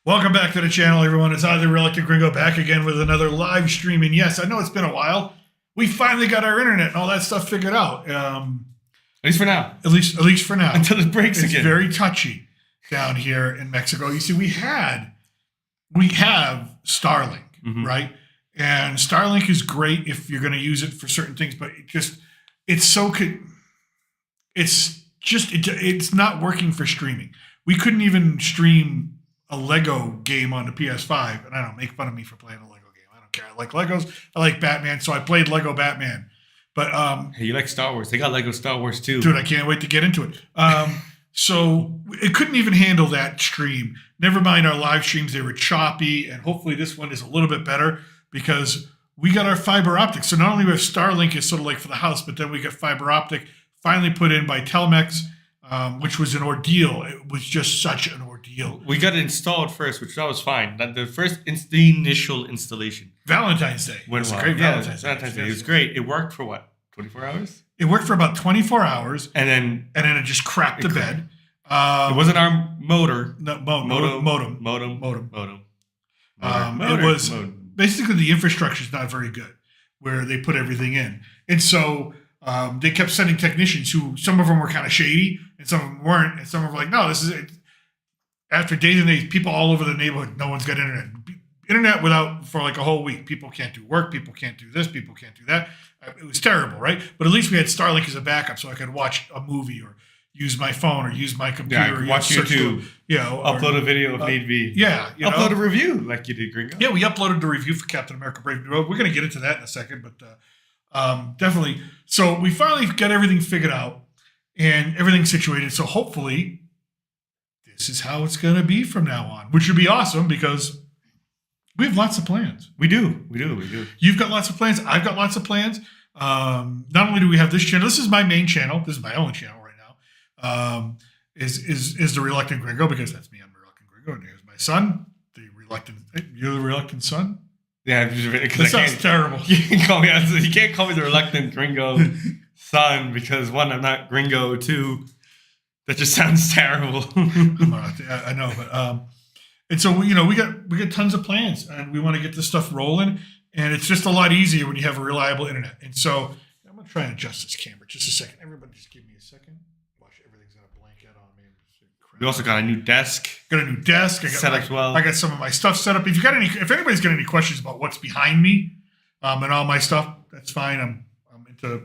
Welcome back to the channel, everyone. It's I, the Reluctant Gringo, back again with another live stream. And yes, I know it's been a while. We finally got our internet and all that stuff figured out. At least for now. At least for now. Until it breaks again. It's very touchy down here in Mexico. You see, we have Starlink, right? And Starlink is great if you're going to use it for certain things, but it's not working for streaming. We couldn't even stream a Lego game on the PS5, and I don't make fun of me for playing a Lego game. I don't care. I like Legos. I like Batman, so I played Lego Batman. But hey, you like Star Wars? They got Lego Star Wars too, dude. I can't wait to get into it. So it couldn't even handle that stream. Never mind our live streams; they were choppy, and hopefully this one is a little bit better because we got our fiber optic. So not only we have Starlink is sort of like for the house, but then we got fiber optic finally put in by Telmex. Which was an ordeal. It was just such an ordeal. We got it installed first, which that was fine. The initial installation. Valentine's Day. It was great. Valentine's Day. It was great. It worked for what? 24 hours? It worked for about 24 hours. And then it just crapped the bed. It wasn't our motor. No, modem. It was basically the infrastructure is not very good where they put everything in. And so they kept sending technicians who, some of them were kind of shady and some of them weren't. And some of them were like, no, this is it. After days and days, people all over the neighborhood, no one's got internet. Internet for like a whole week. People can't do work. People can't do this. People can't do that. It was terrible, right? But at least we had Starlink as a backup so I could watch a movie or use my phone or use my computer. Yeah, watch YouTube. Upload a video if need be. Yeah. Upload a review like you did, Gringo. Yeah, we uploaded the review for Captain America Brave New World. We're going to get into that in a second, but definitely. So we finally got everything figured out and everything situated. So hopefully this is how it's going to be from now on, which would be awesome because we have lots of plans. We do. You've got lots of plans. I've got lots of plans. Not only do we have this channel, this is my main channel. This is my only channel right now. Is the Reluctant Gringo, because that's me. I'm the Reluctant Gringo. And here's my son, you're the Reluctant Son. Yeah, that sounds terrible. You can't call me the Reluctant Gringo son because one, I'm not Gringo. Two, that just sounds terrible. I know, but and so we got tons of plans, and we want to get this stuff rolling. And it's just a lot easier when you have a reliable internet. And so I'm gonna try and adjust this camera just a second. Everybody, just give me a second. Watch, everything's gonna blanket on me. We also got a new desk. I got some of my stuff set up. If anybody's got any questions about what's behind me, and all my stuff, that's fine. I'm into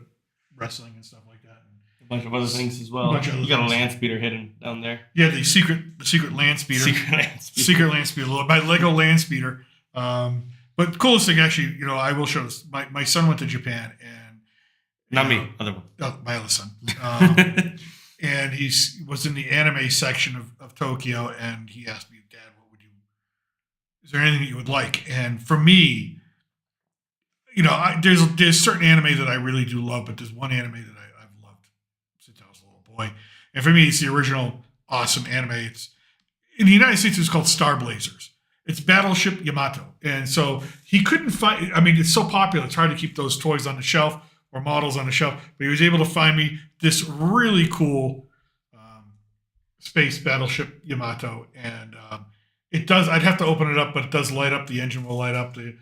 wrestling and stuff like that. And a bunch of other things as well. You got a land speeder hidden down there. Yeah, the secret land speeder. Secret land speeder. My Lego land speeder. But the coolest thing, actually, I will show this. My son went to Japan and not me, other one. Oh, my other son. And he was in the anime section of Tokyo, and he asked me, Dad, is there anything that you would like? And for me, there's certain anime that I really do love, but there's one anime that I've loved since I was a little boy. And for me, it's the original awesome anime. It's in the United States, it's called Star Blazers. It's Battleship Yamato. And so he couldn't find, it's so popular, it's hard to keep those toys on the shelf or models on the shelf, but he was able to find me this really cool space battleship Yamato. And I'd have to open it up, but it does light up. The engine will light up and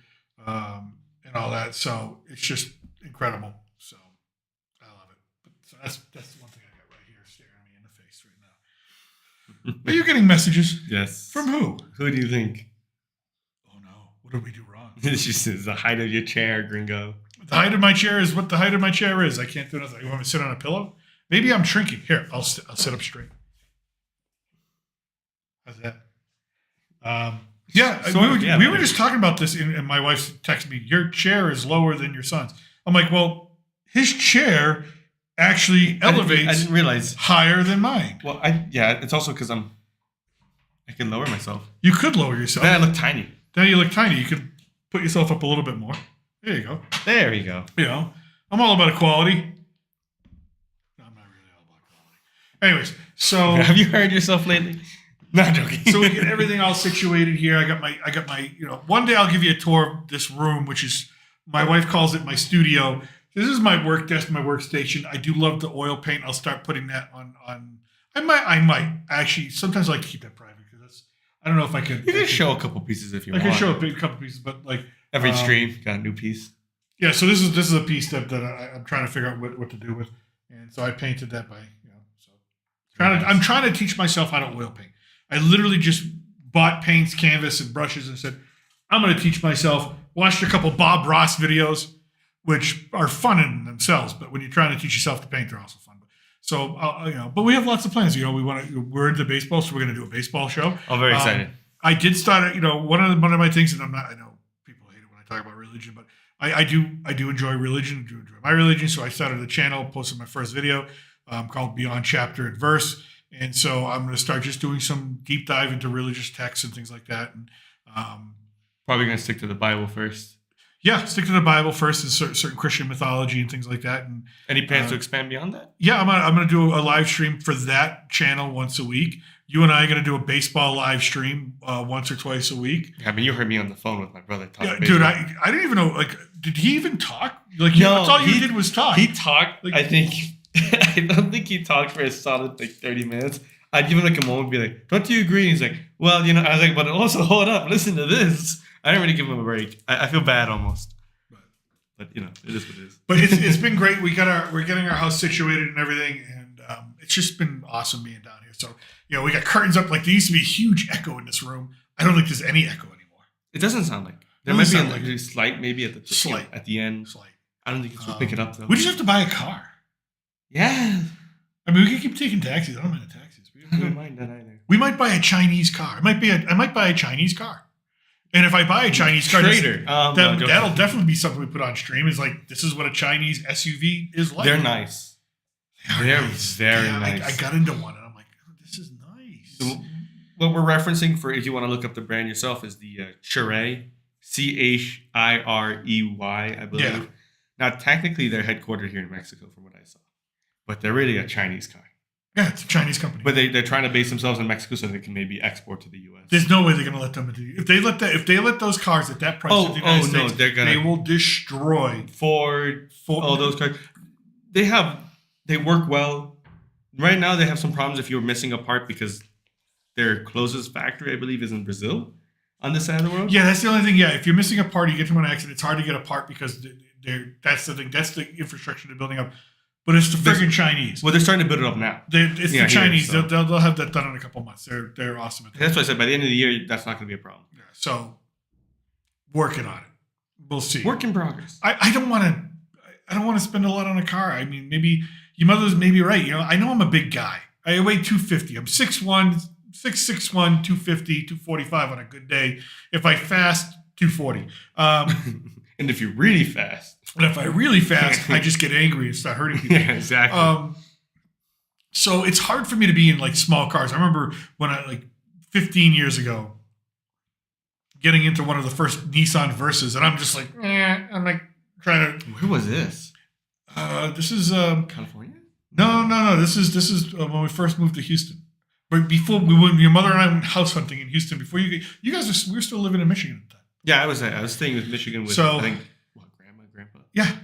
all that. So it's just incredible. So I love it. So that's one thing I got right here staring me in the face right now. Are you getting messages? Yes. From who? Who do you think? Oh no. What did we do wrong? It's just the height of your chair, Gringo. The height of my chair is what the height of my chair is. I can't do nothing. You want me to sit on a pillow? Maybe I'm shrinking. Here, I'll sit up straight. How's that? We were just talking about this, and my wife texted me, your chair is lower than your son's. I'm like, well, his chair actually elevates I didn't realize. Higher than mine. Well, it's also because I can lower myself. You could lower yourself. Then I look tiny. You look tiny. You could put yourself up a little bit more. There you go. There you go. I'm all about equality. No, I'm not really all about equality. Anyways, so have you heard yourself lately? Not joking. So we get everything all situated here. I got my one day I'll give you a tour of this room, which is, my wife calls it my studio. This is my work desk, my workstation. I do love the oil paint. I'll start putting that on. I might actually, sometimes I like to keep that private because don't know if I could. You can show a couple pieces if you want. I can show a couple pieces, but like every stream got a new piece. Yeah, so this is a piece that I'm trying to figure out what to do with, and so I painted that by so I'm trying to teach myself how to oil paint. I literally just bought paints, canvas, and brushes, and said I'm going to teach myself. Watched a couple Bob Ross videos, which are fun in themselves, but when you're trying to teach yourself to paint, they're also fun. So but we have lots of plans. We're into baseball, so we're going to do a baseball show. Oh, very excited! I did start. One of my things, and I know people hate it when I talk about religion, but I do enjoy religion. Do enjoy my religion. So I started a channel, posted my first video called Beyond Chapter and Verse, and so I'm going to start just doing some deep dive into religious texts and things like that. And probably going to stick to the Bible first. Yeah, stick to the Bible first and certain Christian mythology and things like that. And any plans to expand beyond that? Yeah, I'm gonna do a live stream for that channel once a week. You and I are gonna do a baseball live stream once or twice a week. Yeah, I mean, you heard me on the phone with my brother talking. Yeah, dude, I didn't even know. Like, did he even talk? Like, no, that's all you did was talk. He talked. Like, I think. I don't think he talked for a solid 30 minutes. I'd give him a moment, and be like, "Don't you agree?" And he's like, "Well, I was like, but also hold up, listen to this." I didn't really give him a break. I feel bad almost, but it is what it is. But it's been great. We're getting our house situated and everything, and it's just been awesome being down here. So we got curtains up. Like there used to be a huge echo in this room. I don't think there's any echo anymore. It doesn't sound like there might be a slight, maybe at the end. Slight. I don't think it's will pick it up though. We just have to buy a car. Yeah. I mean, we can keep taking taxis. I don't mind the taxis. I don't mind that either. We might buy a Chinese car. I might buy a Chinese car. And if I buy a Chinese car, that'll definitely be something we put on stream. Is like, this is what a Chinese SUV is like. They're nice. They're nice. Very nice. I got into one, and I'm like, oh, this is nice. So what we're referencing, for if you want to look up the brand yourself, is the Chirey, Chirey, I believe. Yeah. Now, technically, they're headquartered here in Mexico, from what I saw. But they're really a Chinese car. Yeah, it's a Chinese company. But they're trying to base themselves in Mexico so they can maybe export to the U.S. There's no way they're going to let them into. If they let those cars at that price in the United States, they will destroy Ford. All those cars. They work well. Right now, they have some problems if you're missing a part because their closest factory, I believe, is in Brazil on this side of the world. Yeah, that's the only thing. Yeah, if you're missing a part, you get to an accident. It's hard to get a part because that's the thing. That's the infrastructure they're building up. But it's the friggin' Chinese. Well, they're starting to build it up now. It's the Chinese. Here, so. They'll have that done in a couple months. They're awesome at that. That's why I said by the end of the year, that's not going to be a problem. Yeah, so working on it. We'll see. Work in progress. I don't want to spend a lot on a car. I mean, maybe your mother's maybe right. I know I'm a big guy. I weigh 250. I'm 6'1", 250, 245 on a good day. If I fast, 240. And if you're really fast. And if I really fast, I just get angry and start hurting people. Yeah, exactly. So it's hard for me to be in like small cars. I remember when 15 years ago, getting into one of the first Nissan Versas, and I'm just like, I'm like trying to. Where was this? This is California. No. This is when we first moved to Houston. But before your mother and I went house hunting in Houston. Before we were still living in Michigan at the time. Yeah, I was staying with Michigan with I think grandpa. Yeah.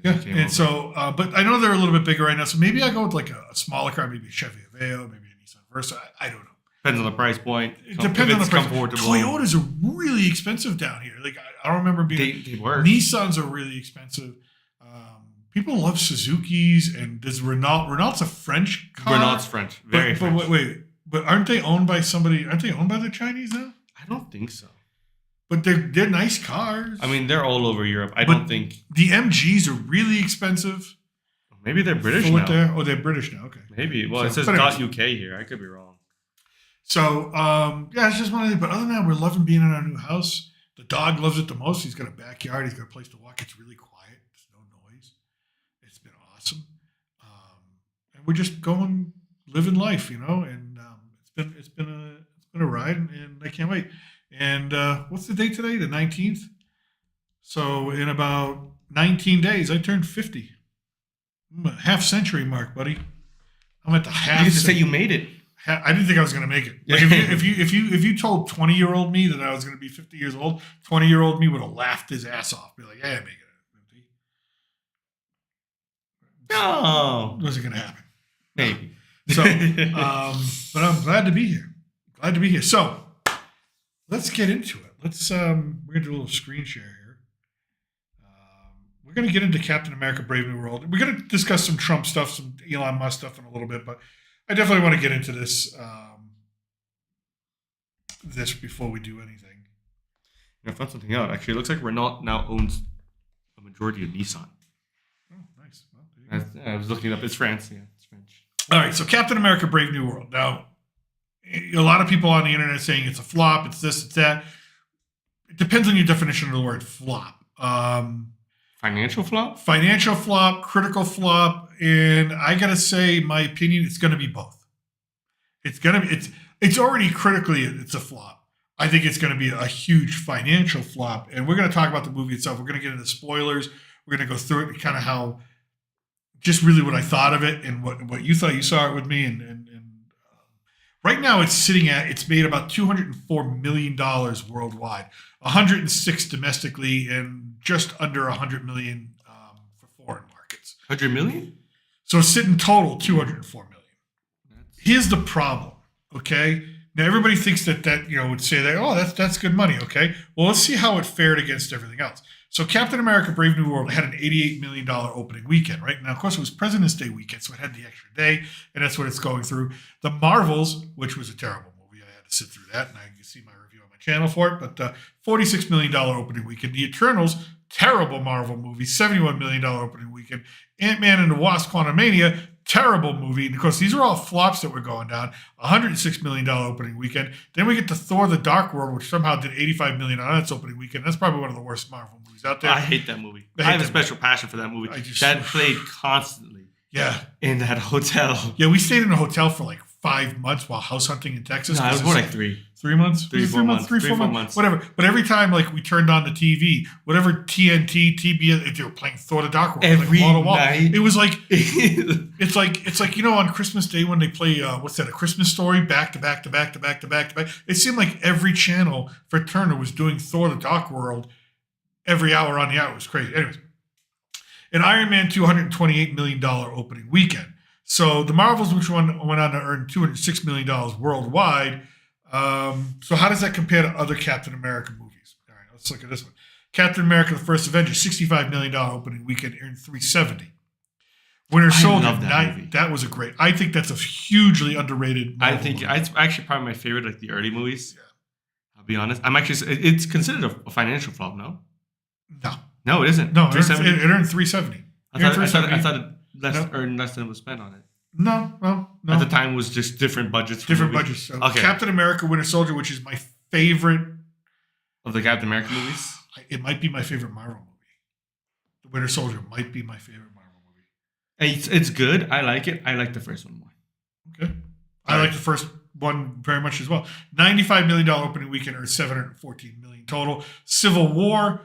And so, but I know they're a little bit bigger right now. So maybe I go with like a smaller car, maybe a Chevy Aveo, maybe a Nissan Versa. I don't know. Depends on the price point. It depends on the price. Toyotas are really expensive down here. Like I don't remember being. They were. Nissans are really expensive. People love Suzuki's, and there's Renault. Renault's a French car. Renault's French. Very French. But wait. But aren't they owned by somebody? Aren't they owned by the Chinese now? I don't think so. But they're nice cars. I mean, they're all over Europe. I don't think the MGs are really expensive. Maybe they're British now. They're British now. Okay. Maybe. Well, it says .uk here. I could be wrong. So it's just one of the. But other than that, we're loving being in our new house. The dog loves it the most. He's got a backyard. He's got a place to walk. It's really quiet. There's no noise. It's been awesome. And we're just living life, and it's been a ride, and I can't wait. And what's the date today? The 19th. So in about 19 days, I turned 50. I'm a half century mark, buddy. I'm at the half. You get to say you made it. I didn't think I was going to make it. Like if you told 20-year-old me that I was going to be 50 years old, 20-year-old me would have laughed his ass off. Be like, yeah, I make it. No, wasn't going to happen. Maybe. So, but I'm glad to be here. So, let's get into it. We're gonna do a little screen share here. We're gonna get into Captain America: Brave New World. We're gonna discuss some Trump stuff, some Elon Musk stuff in a little bit, but I definitely want to get into this this before we do anything. I found something out. Actually, it looks like Renault now owns a majority of Nissan. Oh, nice. Well, I was looking it up. It's France. Yeah, it's French. all right, so Captain America: Brave New World. Now, a lot of people on the internet saying it's a flop, it's this, it's that. It depends on your definition of the word flop. Financial flop? Financial flop, critical flop, and I gotta say, my opinion, it's gonna be both. It's already critically it's a flop. I think it's gonna be a huge financial flop, and we're gonna talk about the movie itself. We're gonna get into spoilers. We're gonna go through it and kind of how, just really what I thought of it and what you thought. You saw it with me, and right now it's made about $204 million worldwide, 106 domestically, and just under 100 million for foreign markets. 100 million? So it's sitting total 204 million. Here's the problem, okay? Now everybody thinks that would say that, oh, that's good money, okay? Well, let's see how it fared against everything else. So Captain America: Brave New World had an $88 million opening weekend, right? Now, of course, it was President's Day weekend, so it had the extra day, and that's what it's going through. The Marvels, which was a terrible movie, I had to sit through that, and I can see my review on my channel for it, but $46 million opening weekend. The Eternals, terrible Marvel movie, $71 million opening weekend. Ant-Man and the Wasp: Quantumania, terrible movie. And of course, these are all flops that were going down. $106 million opening weekend. Then we get to Thor: The Dark World, which somehow did $85 million on its opening weekend. That's probably one of the worst Marvel movies out there. I hate that movie. I have a special passion for that movie. That played constantly. Yeah. In that hotel. Yeah, we stayed in a hotel for like 5 months while house hunting in Texas. No, it was more like 3. 3 months? 3, 4 months. 3, 4 months. Whatever. But every time like we turned on the TV, whatever TNT, TBS, they were playing Thor: The Dark World. Every like, wall to wall. night. It was like, it's like, on Christmas Day when they play, what's that, A Christmas Story, back to back to back to back to back to back. It seemed like every channel for Turner was doing Thor: The Dark World every hour on the hour. It was crazy. Anyways. And Iron Man $228 million opening weekend. So the Marvels, which went on to earn $206 million worldwide. So how does that compare to other Captain America movies? All right, let's look at this one. Captain America: The First Avenger, $65 million opening weekend, earned $370. Winter Soldier, that was a great. I think that's a hugely underrated Marvel movie. It's actually probably my favorite, like the early movies. Yeah. I'll be honest. It's considered a financial flop, no? No, it isn't. No, it earned $370. I thought it earned less than it was spent on it. No. At the time, it was just different budgets. Different budgets. So okay. Captain America: Winter Soldier, which is my favorite of the Captain America movies. It might be my favorite Marvel movie. The Winter Soldier might be my favorite Marvel movie. It's good. I like it. I like the first one more. Okay. I like the first one very much as well. $95 million opening weekend, or $714 million total. Civil War,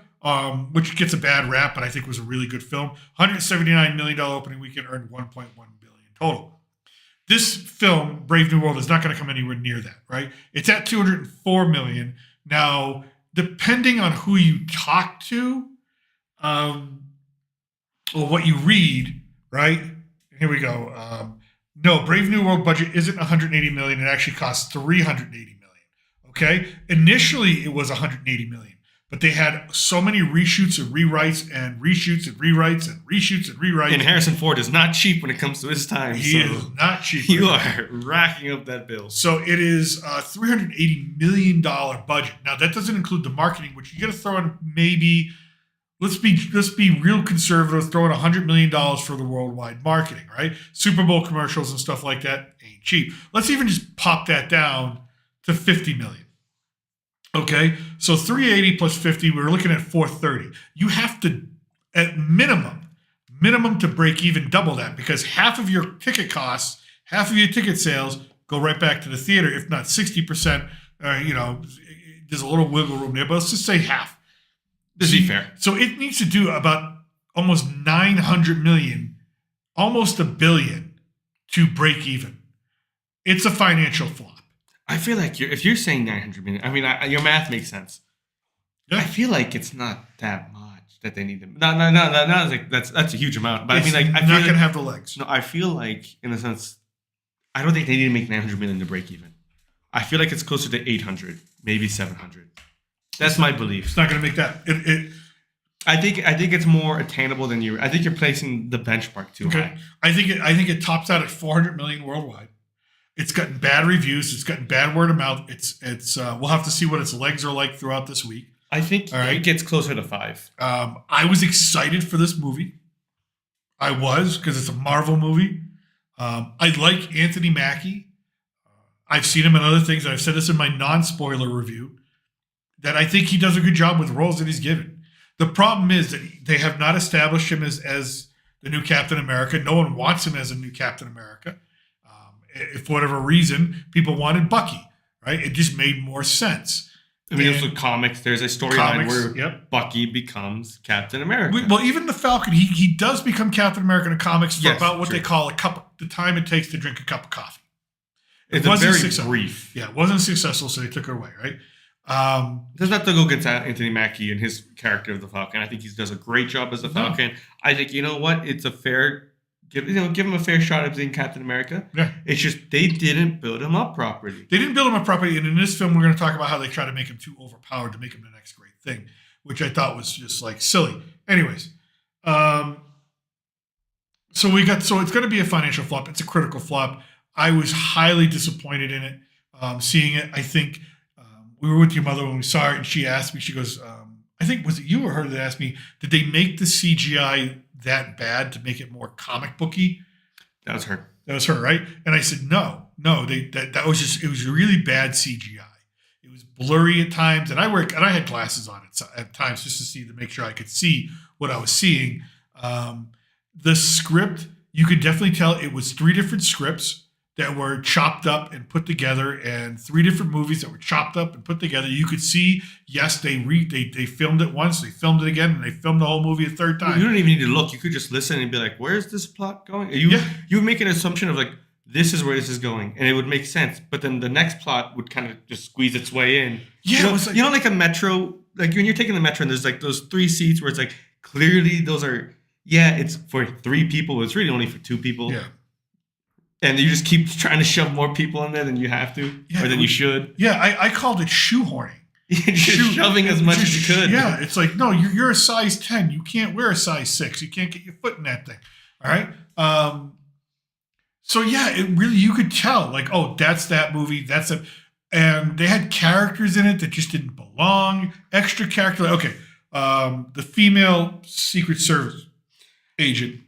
which gets a bad rap, but I think was a really good film. $179 million opening weekend, earned $1.1 billion total. This film, Brave New World, is not going to come anywhere near that, right? It's at $204 million. Now, depending on who you talk to, or what you read, right? Here we go. No, Brave New World budget isn't $180 million. It actually costs $380 million. Okay? Initially, it was $180 million. But they had so many reshoots and rewrites and reshoots and rewrites and reshoots and rewrites. And Harrison Ford is not cheap when it comes to his time. He is not cheap. You are racking up that bill. So it is a $380 million budget. Now, that doesn't include the marketing, which you got to throw in maybe, let's be real conservative, throw in $100 million for the worldwide marketing, right? Super Bowl commercials and stuff like that ain't cheap. Let's even just pop that down to $50 million. Okay, so 380 plus 50, we're looking at 430. You have to, at minimum to break even, double that, because half of your ticket costs, half of your ticket sales go right back to the theater, if not 60%. There's a little wiggle room there, but let's just say half. This is fair. So it needs to do about almost 900 million, almost $1 billion to break even. It's a financial flop. I feel like if you're saying 900 million, I mean, your math makes sense. Yeah. I feel like it's not that much that they need to. No. Like that's a huge amount. But I mean, like, I feel not gonna have the legs. No, I feel like, in a sense, I don't think they need to make 900 million to break even. I feel like it's closer to 800 maybe 700. That's my belief. It's not going to make that. I think it's more attainable than you. I think you're placing the benchmark too high. I think it tops out at 400 million worldwide. It's gotten bad reviews. It's gotten bad word of mouth. We'll have to see what its legs are like throughout this week. I think it gets closer to 5. I was excited for this movie. I was, because it's a Marvel movie. I like Anthony Mackie. I've seen him in other things. I've said this in my non-spoiler review, that I think he does a good job with roles that he's given. The problem is that they have not established him as the new Captain America. No one wants him as a new Captain America. If for whatever reason, people wanted Bucky, right? It just made more sense. I mean, also comics, there's a storyline where Bucky becomes Captain America. Well, even the Falcon, he does become Captain America in comics for about what they call the time it takes to drink a cup of coffee. It wasn't very brief. Yeah, it wasn't successful, so they took it away, right? There's not to go against Anthony Mackie and his character of the Falcon. I think he does a great job as the Falcon. I think, you know what? It's a fair... Give him a fair shot at being Captain America. Yeah. It's just they didn't build him up properly. They didn't build him up properly, and in this film, we're going to talk about how they try to make him too overpowered to make him the next great thing, which I thought was just like silly. Anyways, so it's going to be a financial flop. It's a critical flop. I was highly disappointed in it. Seeing it, I think we were with your mother when we saw it, and she asked me. She goes, "I think was it you or her that asked me? Did they make the CGI that bad to make it more comic booky?" That was her. That was her, right? And I said, no. That was just, it was really bad CGI. It was blurry at times, and I had glasses on at times just to make sure I could see what I was seeing. The script, you could definitely tell it was 3 different scripts that were chopped up and put together, and 3 different movies that were chopped up and put together. You could see, yes, they filmed it once, they filmed it again, and they filmed the whole movie a third time. You don't even need to look. You could just listen and be like, where's this plot going? You would make an assumption of like, this is where this is going, and it would make sense. But then the next plot would kind of just squeeze its way in. Yeah, like a metro, like when you're taking the metro and there's like those 3 seats where it's like, clearly those are, it's for 3 people, but it's really only for 2 people. Yeah. And you just keep trying to shove more people in there than you have to, or than you should. Yeah, I called it shoehorning. Just shoving as much as you could. Yeah, it's like, no, you're a size 10. You can't wear a size 6. You can't get your foot in that thing. All right? So, yeah, it really, you could tell, like, oh, that's that movie. And they had characters in it that just didn't belong. Extra character. Okay, the female Secret Service agent.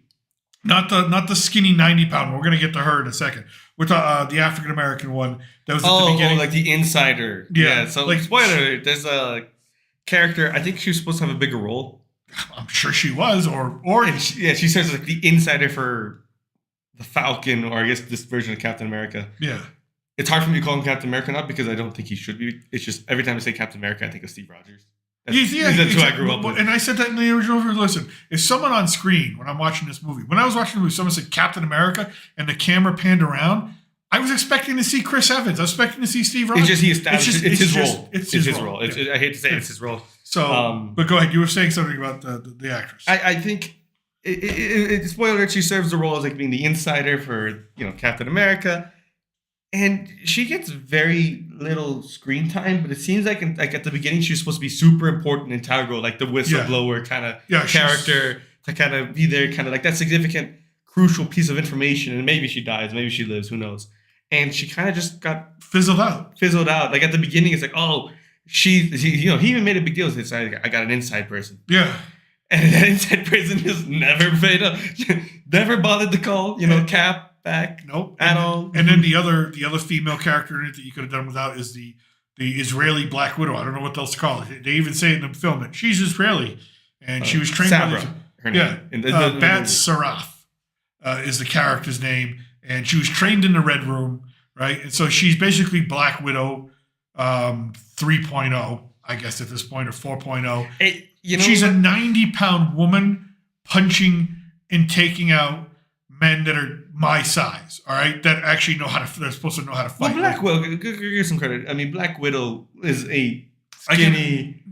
Not the skinny 90-pound one. We're going to get to her in a second. We're talking the African-American one that was at the beginning. Like the insider. Yeah. So, like, spoiler, there's a character. I think she was supposed to have a bigger role. I'm sure she was. She says like the insider for the Falcon, or I guess this version of Captain America. Yeah. It's hard for me to call him Captain America, not because I don't think he should be. It's just every time I say Captain America, I think of Steve Rogers. That's who I grew up with. And I said that in the original review. Listen, if someone on screen, when I'm watching this movie, when I was watching the movie, someone said Captain America and the camera panned around, I was expecting to see Chris Evans. I was expecting to see Steve Rogers. It's just he established it's his role. It's his role. Yeah. I hate to say it's his role. So, but go ahead. You were saying something about the actress. I think, spoiler alert, she serves the role as like being the insider for Captain America. And she gets very little screen time, but it seems like at the beginning she was supposed to be super important, integral, like the whistleblower kind of character to kind of be there, kind of like that significant, crucial piece of information. And maybe she dies, maybe she lives, who knows? And she kind of just got fizzled out. Like at the beginning, it's like, oh, he even made a big deal. It's like, I got an inside person. Yeah. And that inside person just never paid up, never bothered to call, Cap. Back. Nope. At all. And then the other female character in it that you could have done without is the Israeli Black Widow. I don't know what else to call it. They even say it in the film that she's Israeli, and she was trained Sabra, by Bat Saraf is the character's name, and she was trained in the Red Room, right? And so she's basically Black Widow 3.0, I guess at this point, or 4.0. She's a 90-pound woman punching and taking out men that are my size, all right, that actually they're supposed to know how to fight. Well, Black Widow, give some credit. I mean, Black Widow is a skinny.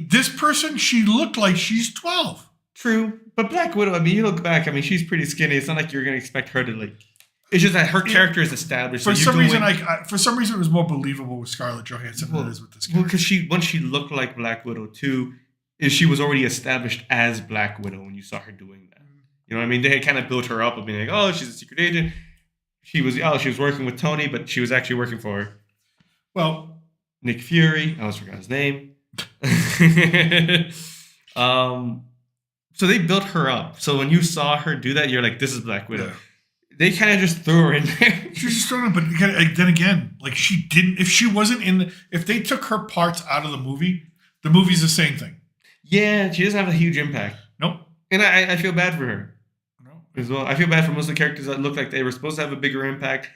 This person, she looked like she's 12. True, but Black Widow, I mean, you look back, I mean, she's pretty skinny. It's not like you're going to expect her to like It's just that her character is established. For some reason, it was more believable with Scarlett Johansson than it is with this character. Well, because once she looked like Black Widow too, she was already established as Black Widow when you saw her doing that. You know what I mean? They had kind of built her up of being like, oh, she's a secret agent. She was working with Tony, but she was actually working for Nick Fury. I almost forgot his name. So they built her up. So when you saw her do that, you're like, this is Black Widow. Yeah. They kind of just threw her in there. She was just thrown in, but then again, like she didn't. If she wasn't if they took her parts out of the movie's the same thing. Yeah, she doesn't have a huge impact. Nope. And I feel bad for her. No. As well, I feel bad for most of the characters that look like they were supposed to have a bigger impact.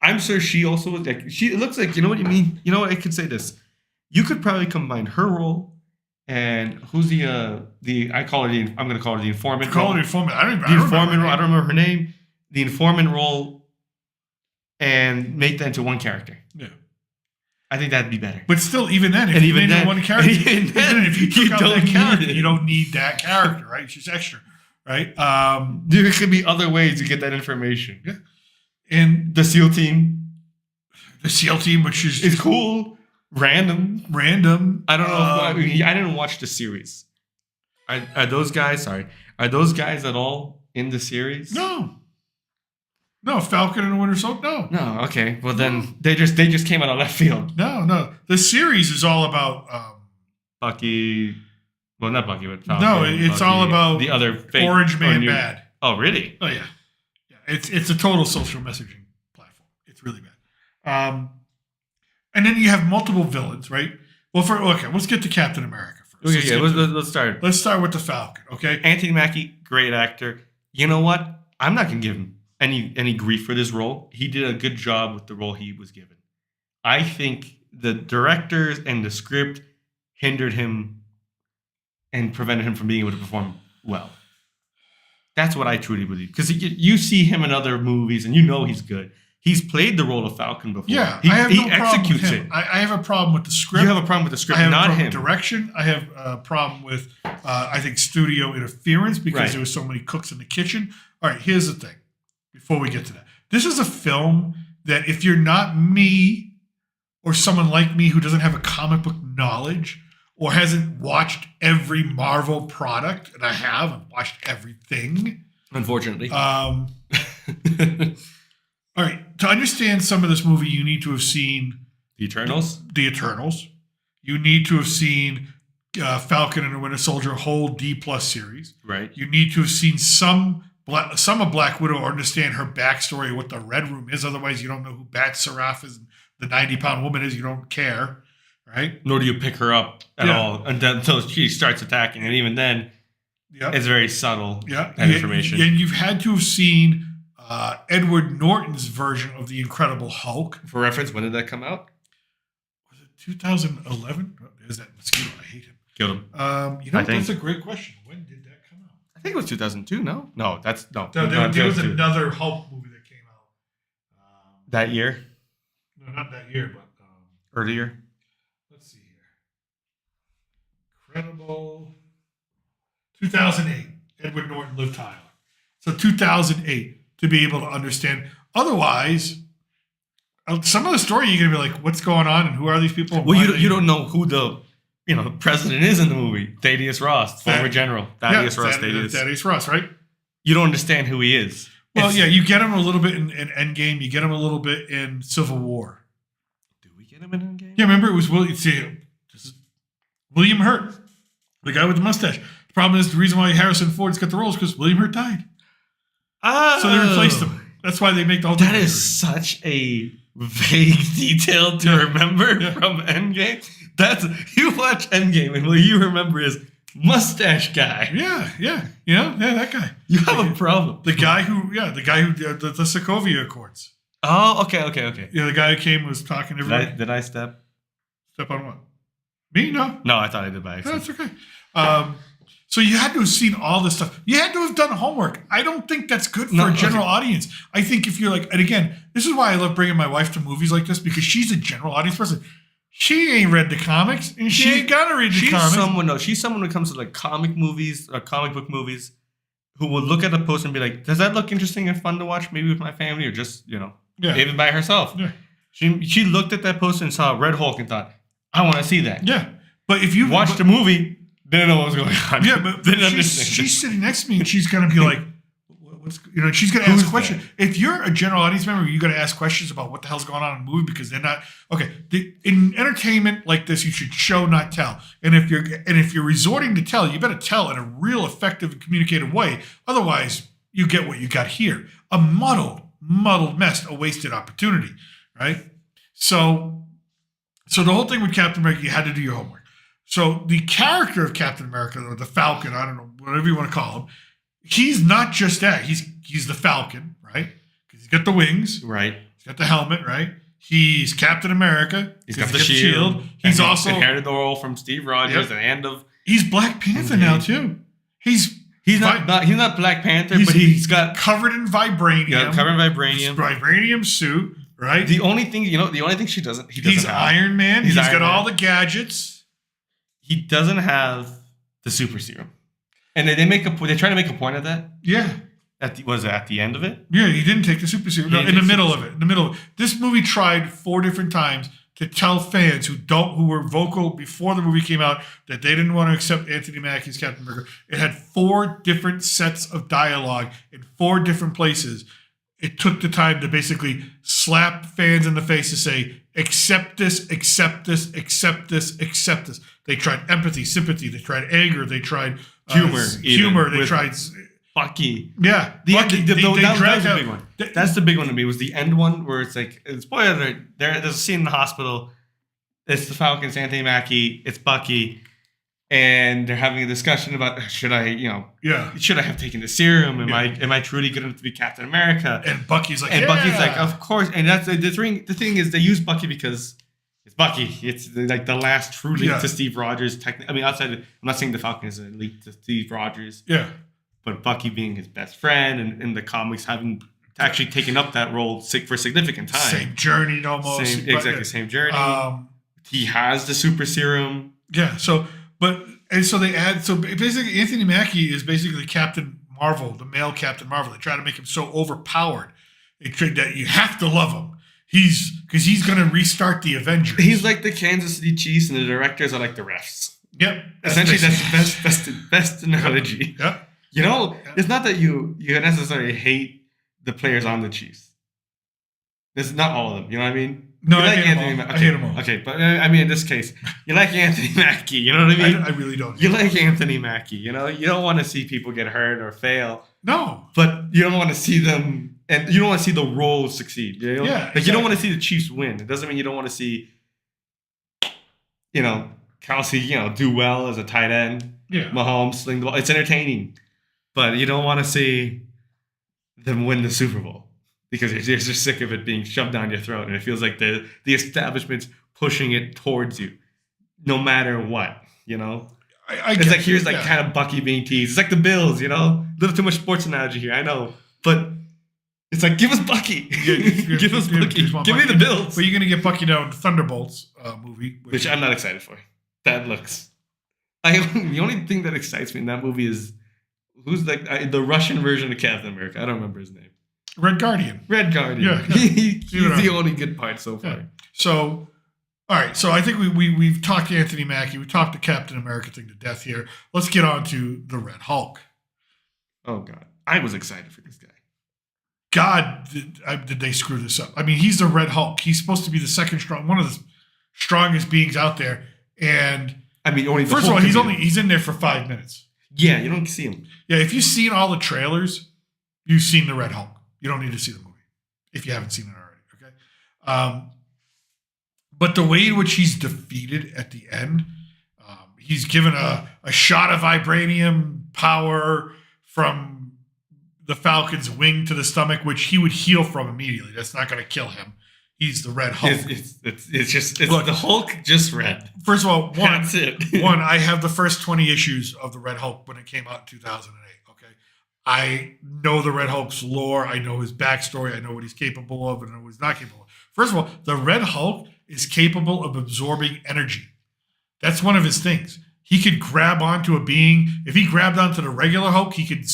I'm sure she also was like it looks like, you know what you mean? You know what, I could say this. You could probably combine her role and who's I'm gonna call her the informant. Call her the informant. I don't remember her name. The informant role and make that into one character. Yeah. I think that'd be better. But still, even then, if you made it one character, if you took out that character, you don't need that character, right? It's just extra, right? There could be other ways to get that information. Yeah. And the SEAL team. Which is cool. Random. I don't know. I didn't watch the series. Are those guys at all in the series? No, Falcon and the Winter Soldier. No. Okay. Well, then they just came out of left field. No. The series is all about Bucky. Well, not Bucky, but Falcon. No, it's all about the other Orange Man bad. Oh, really? Oh, yeah. It's a total social messaging platform. It's really bad. And then you have multiple villains, right? Well, let's get to Captain America first. Okay, let's start. Let's start with the Falcon. Okay. Anthony Mackie, great actor. You know what? I'm not gonna give him any grief for this role. He did a good job with the role he was given. I think the directors and the script hindered him and prevented him from being able to perform well. That's what I truly believe. Because you see him in other movies and you know he's good. He's played the role of Falcon before. Yeah, he executes it. I have a problem with the script. You have a problem with the script, not him. Direction. I have a problem with, I think, studio interference because there were so many cooks in the kitchen. All right, here's the thing. Before we get to that, this is a film that if you're not me or someone like me who doesn't have a comic book knowledge or hasn't watched every Marvel product, and I've watched everything. Unfortunately. All right, to understand some of this movie, you need to have seen The Eternals. You need to have seen Falcon and the Winter Soldier, whole D+ series. Right. You need to have seen some of Black Widow or understand her backstory, what the Red Room is. Otherwise, you don't know who Bat Seraph is, and the 90-pound woman is. You don't care, right? Nor do you pick her up at all until she starts attacking, and even then, it's very subtle. That information. And you've had to have seen Edward Norton's version of the Incredible Hulk. For reference, when did that come out? Was it 2011? Oh, there's that mosquito. I hate him. Killed him. That's a great question. When did that come out? I think it was 2002. No, that's no. There was another Hulk movie that came out that year. No, not that year, but earlier. Let's see here. Incredible. 2008. Edward Norton, Liv Tyler. So 2008 to be able to understand. Otherwise, some of the story you're gonna be like, "What's going on?" and who are these people? Well, you don't know who the president is in the movie. Thaddeus Ross, former general. Thaddeus Ross, right? You don't understand who he is. Well, you get him a little bit in Endgame. You get him a little bit in Civil War. Do we get him in Endgame? Yeah, remember it was William Hurt, the guy with the mustache. The problem is the reason why Harrison Ford's got the role is because William Hurt died. Oh. So they replaced him. That's why they make the whole That is such a vague detail to remember from Endgame. You watch Endgame and what you remember is mustache guy. Yeah, that guy. You have a problem. The guy who did the Sokovia Accords. Oh, okay. Yeah, the guy who came was talking to everybody. Did I step on what? Me? No. No, I thought I did by accident. No, that's okay. So you had to have seen all this stuff. You had to have done homework. I don't think that's good for a general audience. I think if you're like, and again, this is why I love bringing my wife to movies like this, because she's a general audience person. She ain't read the comics, and she ain't got to read the comics. She's someone who comes to like comic movies or comic book movies who will look at a poster and be like, "Does that look interesting and fun to watch? Maybe with my family, or just even by herself." Yeah. She looked at that poster and saw Red Hulk and thought, "I want to see that." Yeah, but if you watched the movie, didn't know what was going on. Yeah, but didn't understand. She's sitting next to me and she's gonna be like, "What's she's gonna ask questions." If you're a general audience member, you got to ask questions about what the hell's going on in the movie because they're not okay. In entertainment like this, you should show, not tell. And if you're resorting to tell, you better tell in a real effective and communicative way. Otherwise, you get what you got here: a muddled mess, a wasted opportunity, right? So the whole thing with Captain America, you had to do your homework. So the character of Captain America, or the Falcon, I don't know, whatever you want to call him, he's not just that. He's the Falcon, right? Because he's got the wings, right? He's got the helmet, right? He's Captain America. He's got the shield. He's also inherited the role from Steve Rogers He's Black Panther now too. He's not Black Panther, but he's got covered in vibranium. Yeah, covered in vibranium. Vibranium suit, right? The only thing he doesn't. He's Iron Man. He's got all the gadgets. He doesn't have the super serum, and they try to make a point of that. Yeah. At the end of it? Yeah, he didn't take the super serum. No, in the middle of it. In the middle of it. This movie tried 4 different times to tell fans who were vocal before the movie came out that they didn't want to accept Anthony Mackie's Captain America. It had 4 different sets of dialogue in 4 different places. It took the time to basically slap fans in the face to say, accept this, accept this, accept this, accept this. They tried empathy, sympathy. They tried anger. They tried humor. They tried Bucky. Yeah. Bucky. That was the big one. That's the big one to me, was the end one where it's like, spoiler alert, there's a scene in the hospital. It's the Falcons, Anthony Mackie, it's Bucky. And they're having a discussion about, should I have taken the serum? Am I truly good enough to be Captain America? And Bucky's like, Bucky's like, of course. And that's the thing is they use Bucky because it's Bucky. It's like the last true link to Steve Rogers. Outside, I'm not saying the Falcon is a link to Steve Rogers. Yeah. But Bucky being his best friend, and in the comics having actually taken up that role for a significant time. Same journey almost. Same journey. He has the super serum. Yeah. So basically Anthony Mackie is basically Captain Marvel, the male Captain Marvel. They try to make him so overpowered that you have to love him. Because he's going to restart the Avengers. He's like the Kansas City Chiefs, and the directors are like the refs. Yep. Essentially, that's the best analogy. Yep. It's not that you necessarily hate the players on the Chiefs. It's not all of them. You know what I mean? No, I hate them all. Okay, but in this case, you like Anthony Mackie. You know what I mean? I really don't. You like Anthony Mackie. You don't want to see people get hurt or fail. No. But you don't want to see them, and you don't want to see the role succeed. You don't want to see the Chiefs win. It doesn't mean you don't want to see, Kelsey, do well as a tight end. Yeah. Mahomes sling the ball. It's entertaining. But you don't want to see them win the Super Bowl because you're just sick of it being shoved down your throat, and it feels like the establishment's pushing it towards you, no matter what. It's like here's kind of Bucky being teased. It's like the Bills, a little too much sports analogy here, I know, but it's like give us Bucky, give us Bucky, give me the Bills. But you're gonna get Bucky now in the Thunderbolts movie, which I'm not excited for. That looks. The only thing that excites me in that movie is. Who's the Russian version of Captain America? I don't remember his name. Red Guardian. Yeah. He's the only good part so far. Yeah. So, all right. So I think we've talked to Anthony Mackie. We talked the Captain America thing to death here. Let's get on to the Red Hulk. Oh, God. I was excited for this guy. God, did they screw this up? I mean, he's the Red Hulk. He's supposed to be one of the strongest beings out there. And first of all, he's in there for 5 minutes. Yeah, you don't see him. Yeah, if you've seen all the trailers, you've seen the Red Hulk. You don't need to see the movie if you haven't seen it already, okay? But the way in which he's defeated at the end, he's given a shot of vibranium power from the Falcon's wing to the stomach, which he would heal from immediately. That's not going to kill him. He's the Red Hulk. Look, the Hulk just red. First of all, that's it. I have the first 20 issues of the Red Hulk when it came out in 2008. Okay, I know the Red Hulk's lore. I know his backstory. I know what he's capable of and what he's not capable of. First of all, the Red Hulk is capable of absorbing energy. That's one of his things. He could grab onto a being. If he grabbed onto the regular Hulk, he could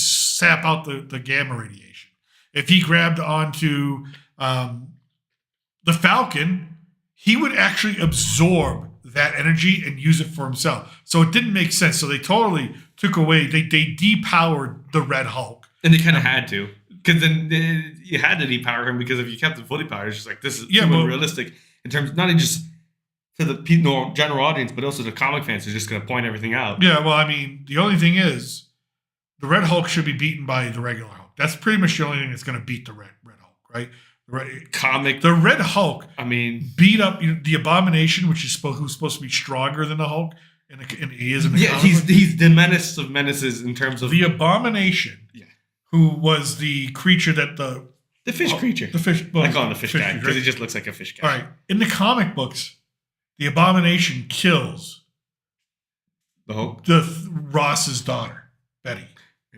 sap out the gamma radiation. If he grabbed onto the Falcon, he would actually absorb that energy and use it for himself. So it didn't make sense. So they totally took away, they depowered the Red Hulk. And they kind of had to. Because then you had to depower him, because if you kept him fully powered, it's just like, this is too unrealistic in terms, not just to the general audience, but also the comic fans are just going to point everything out. Yeah, well, I mean, the only thing is, the Red Hulk should be beaten by the regular Hulk. That's pretty much the only thing that's going to beat the Red Hulk, right? The Red Hulk. I mean, beat up the Abomination, who's supposed to be stronger than the Hulk, and he is in the comic book. He's the menace of menaces in terms of the Abomination. Yeah, who was the creature that the fish creature. The fish. Well, I call him the fish guy because right? he just looks like a fish guy. All right, in the comic books, the Abomination kills the Hulk, Ross's daughter, Betty.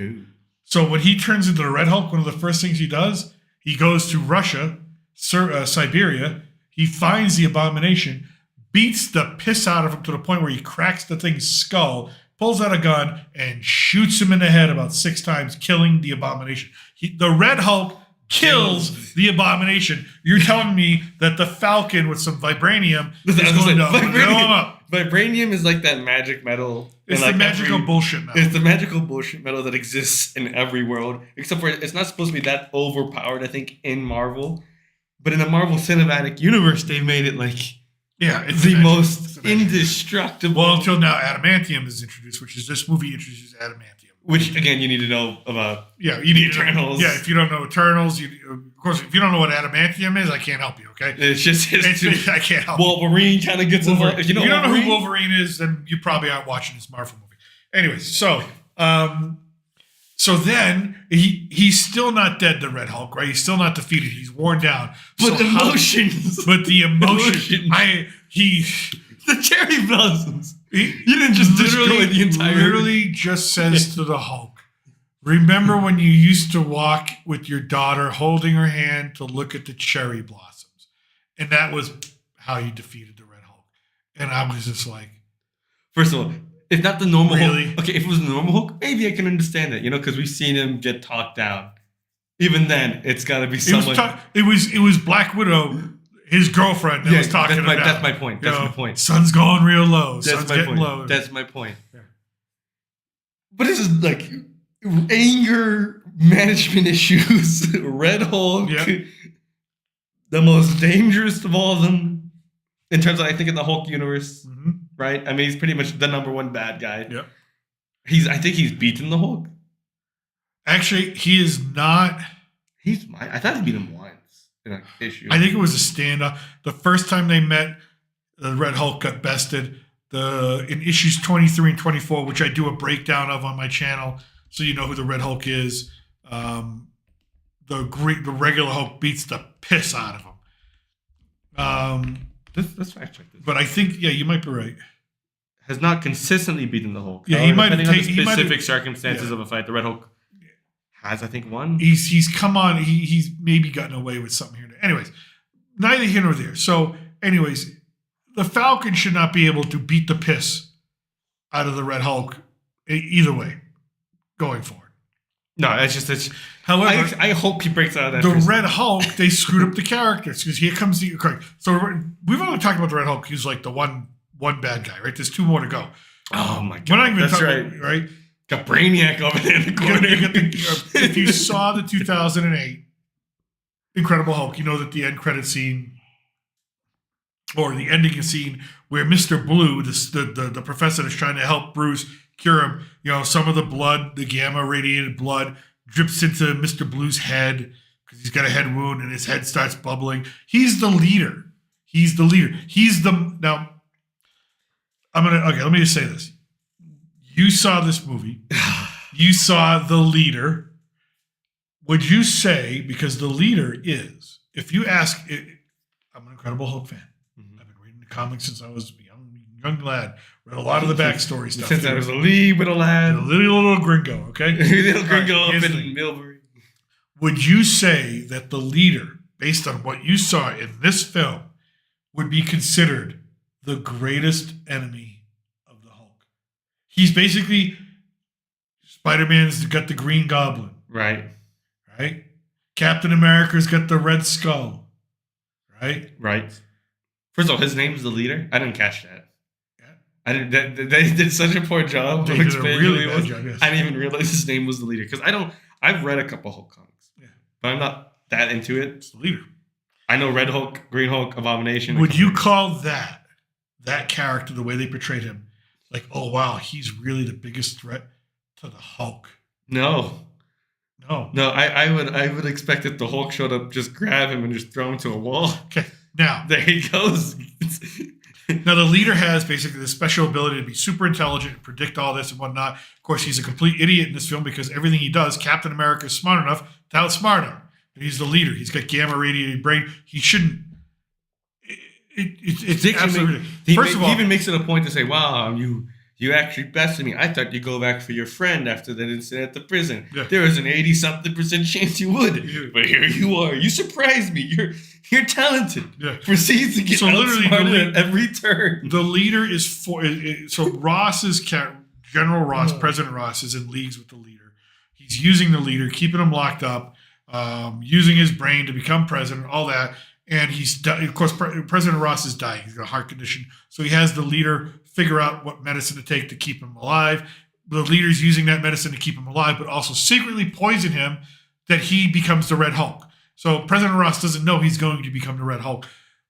Ooh. So when he turns into the Red Hulk, one of the first things he does, he goes to Russia, Siberia. He finds the Abomination, beats the piss out of him to the point where he cracks the thing's skull, pulls out a gun, and shoots him in the head about 6 times, killing the Abomination. The Red Hulk kills the Abomination. You're telling me that the Falcon with some vibranium is going to blow him up. Vibranium is like that magic metal. It's the magical bullshit metal. It's the magical bullshit metal that exists in every world, except for it's not supposed to be that overpowered, I think, in Marvel. But in the Marvel Cinematic Universe, they made it like it's the most indestructible. Well, until now, adamantium is introduced, which is this movie introduces adamantium. Which, again, you need to know about you need Eternals. If you don't know Eternals, of course, if you don't know what adamantium is, I can't help you, okay? It's just history. I can't help you. Wolverine kind of gets involved. If you don't know who Wolverine is, then you probably aren't watching this Marvel movie. Anyways, so then he's still not dead, the Red Hulk, right? He's still not defeated. He's worn down. But the emotions. The cherry blossoms. You didn't just destroy the entire... Literally just says to the Hulk, remember when you used to walk with your daughter holding her hand to look at the cherry blossoms? And that was how you defeated the Red Hulk. And I was just like... First of all, it's not the normal really? Hulk. Okay, if it was the normal Hulk, maybe I can understand it, because we've seen him get talked down. Even then, it's got to be someone... It was Black Widow... His girlfriend that was talking about. That's my point. That's my point. Sun's going real low. That's Sun's my getting point. low. That's my point. Yeah. But this is like anger management issues. Red Hulk, the most dangerous of all of them, in terms of, I think, in the Hulk universe, right? I mean, he's pretty much the number one bad guy. Yeah. I think he's beaten the Hulk. Actually, he is not. I thought he beat him once. Issue. I think it was a standoff. The first time they met, the Red Hulk got bested. In issues 23 and 24, which I do a breakdown of on my channel, so you know who the Red Hulk is. The regular Hulk beats the piss out of him. Let's fact check this. But I think you might be right. Has not consistently beaten the Hulk. Yeah, he might have taken specific circumstances of a fight. The Red Hulk has, I think, won. He's come on. He's maybe gotten away with something here. Anyways, neither here nor there. So, anyways, the Falcon should not be able to beat the piss out of the Red Hulk either way going forward. No, it's. However, I hope he breaks out of that. The Red Hulk, they screwed up the characters because here comes the. Okay, so we've only talked about the Red Hulk. He's like the one bad guy, right? There's 2 more to go. Oh my god, we're not even that's talking, right? Got Brainiac over there in the corner. If you saw the 2008 Incredible Hulk, you know that the end credit scene or the ending scene where Mr. Blue, the professor that's trying to help Bruce cure him, some of the blood, the gamma radiated blood, drips into Mr. Blue's head because he's got a head wound and his head starts bubbling. He's the leader. Now, let me just say this. You saw this movie. You saw the leader. Would you say, because the leader is, if you ask, I'm an Incredible Hulk fan. I've been reading the comics since I was a young lad. Read a lot of the backstory stuff. Since I was a wee little lad. A little gringo, okay? Little gringo up in Millbury. Would you say that the leader, based on what you saw in this film, would be considered the greatest enemy of the Hulk? He's basically Spider-Man's got the Green Goblin. Right. Right? Captain America's got the Red Skull. Right? Right. First of all, his name's the leader. I didn't catch that. Yeah. I didn't. They did such a poor job. They of did a explaining really who he bad was. job, yes. I didn't even realize his name was the leader because I've read a couple Hulk comics, Yeah. but I'm not that into it. It's the leader. I know Red Hulk, Green Hulk, Abomination. Would you call that character, the way they portrayed him, like, oh wow, he's really the biggest threat to the Hulk? No. No. I would expect if the Hulk showed up, just grab him and just throw him to a wall. Okay. Now There he goes. Now, the leader has basically the special ability to be super intelligent and predict all this and whatnot. Of course, he's a complete idiot in this film because everything he does, Captain America is smart enough to outsmart him. He's the leader. He's got gamma radiated brain. He shouldn't. It's absolutely ridiculous. First of all, he even makes it a point to say, "Wow, you actually bested me. I thought you'd go back for your friend after that incident at the prison. Yeah. There was an 80-something% chance you would, but here you are. You surprised me. You're talented." Yeah. Proceeds to get outsmarted at every turn. The leader is so General Ross, President Ross, is in leagues with the leader. He's using the leader, keeping him locked up, using his brain to become president, all that. And of course, President Ross is dying. He's got a heart condition. So he has the leader figure out what medicine to take to keep him alive. The leader's using that medicine to keep him alive, but also secretly poison him that he becomes the Red Hulk. So President Ross doesn't know he's going to become the Red Hulk,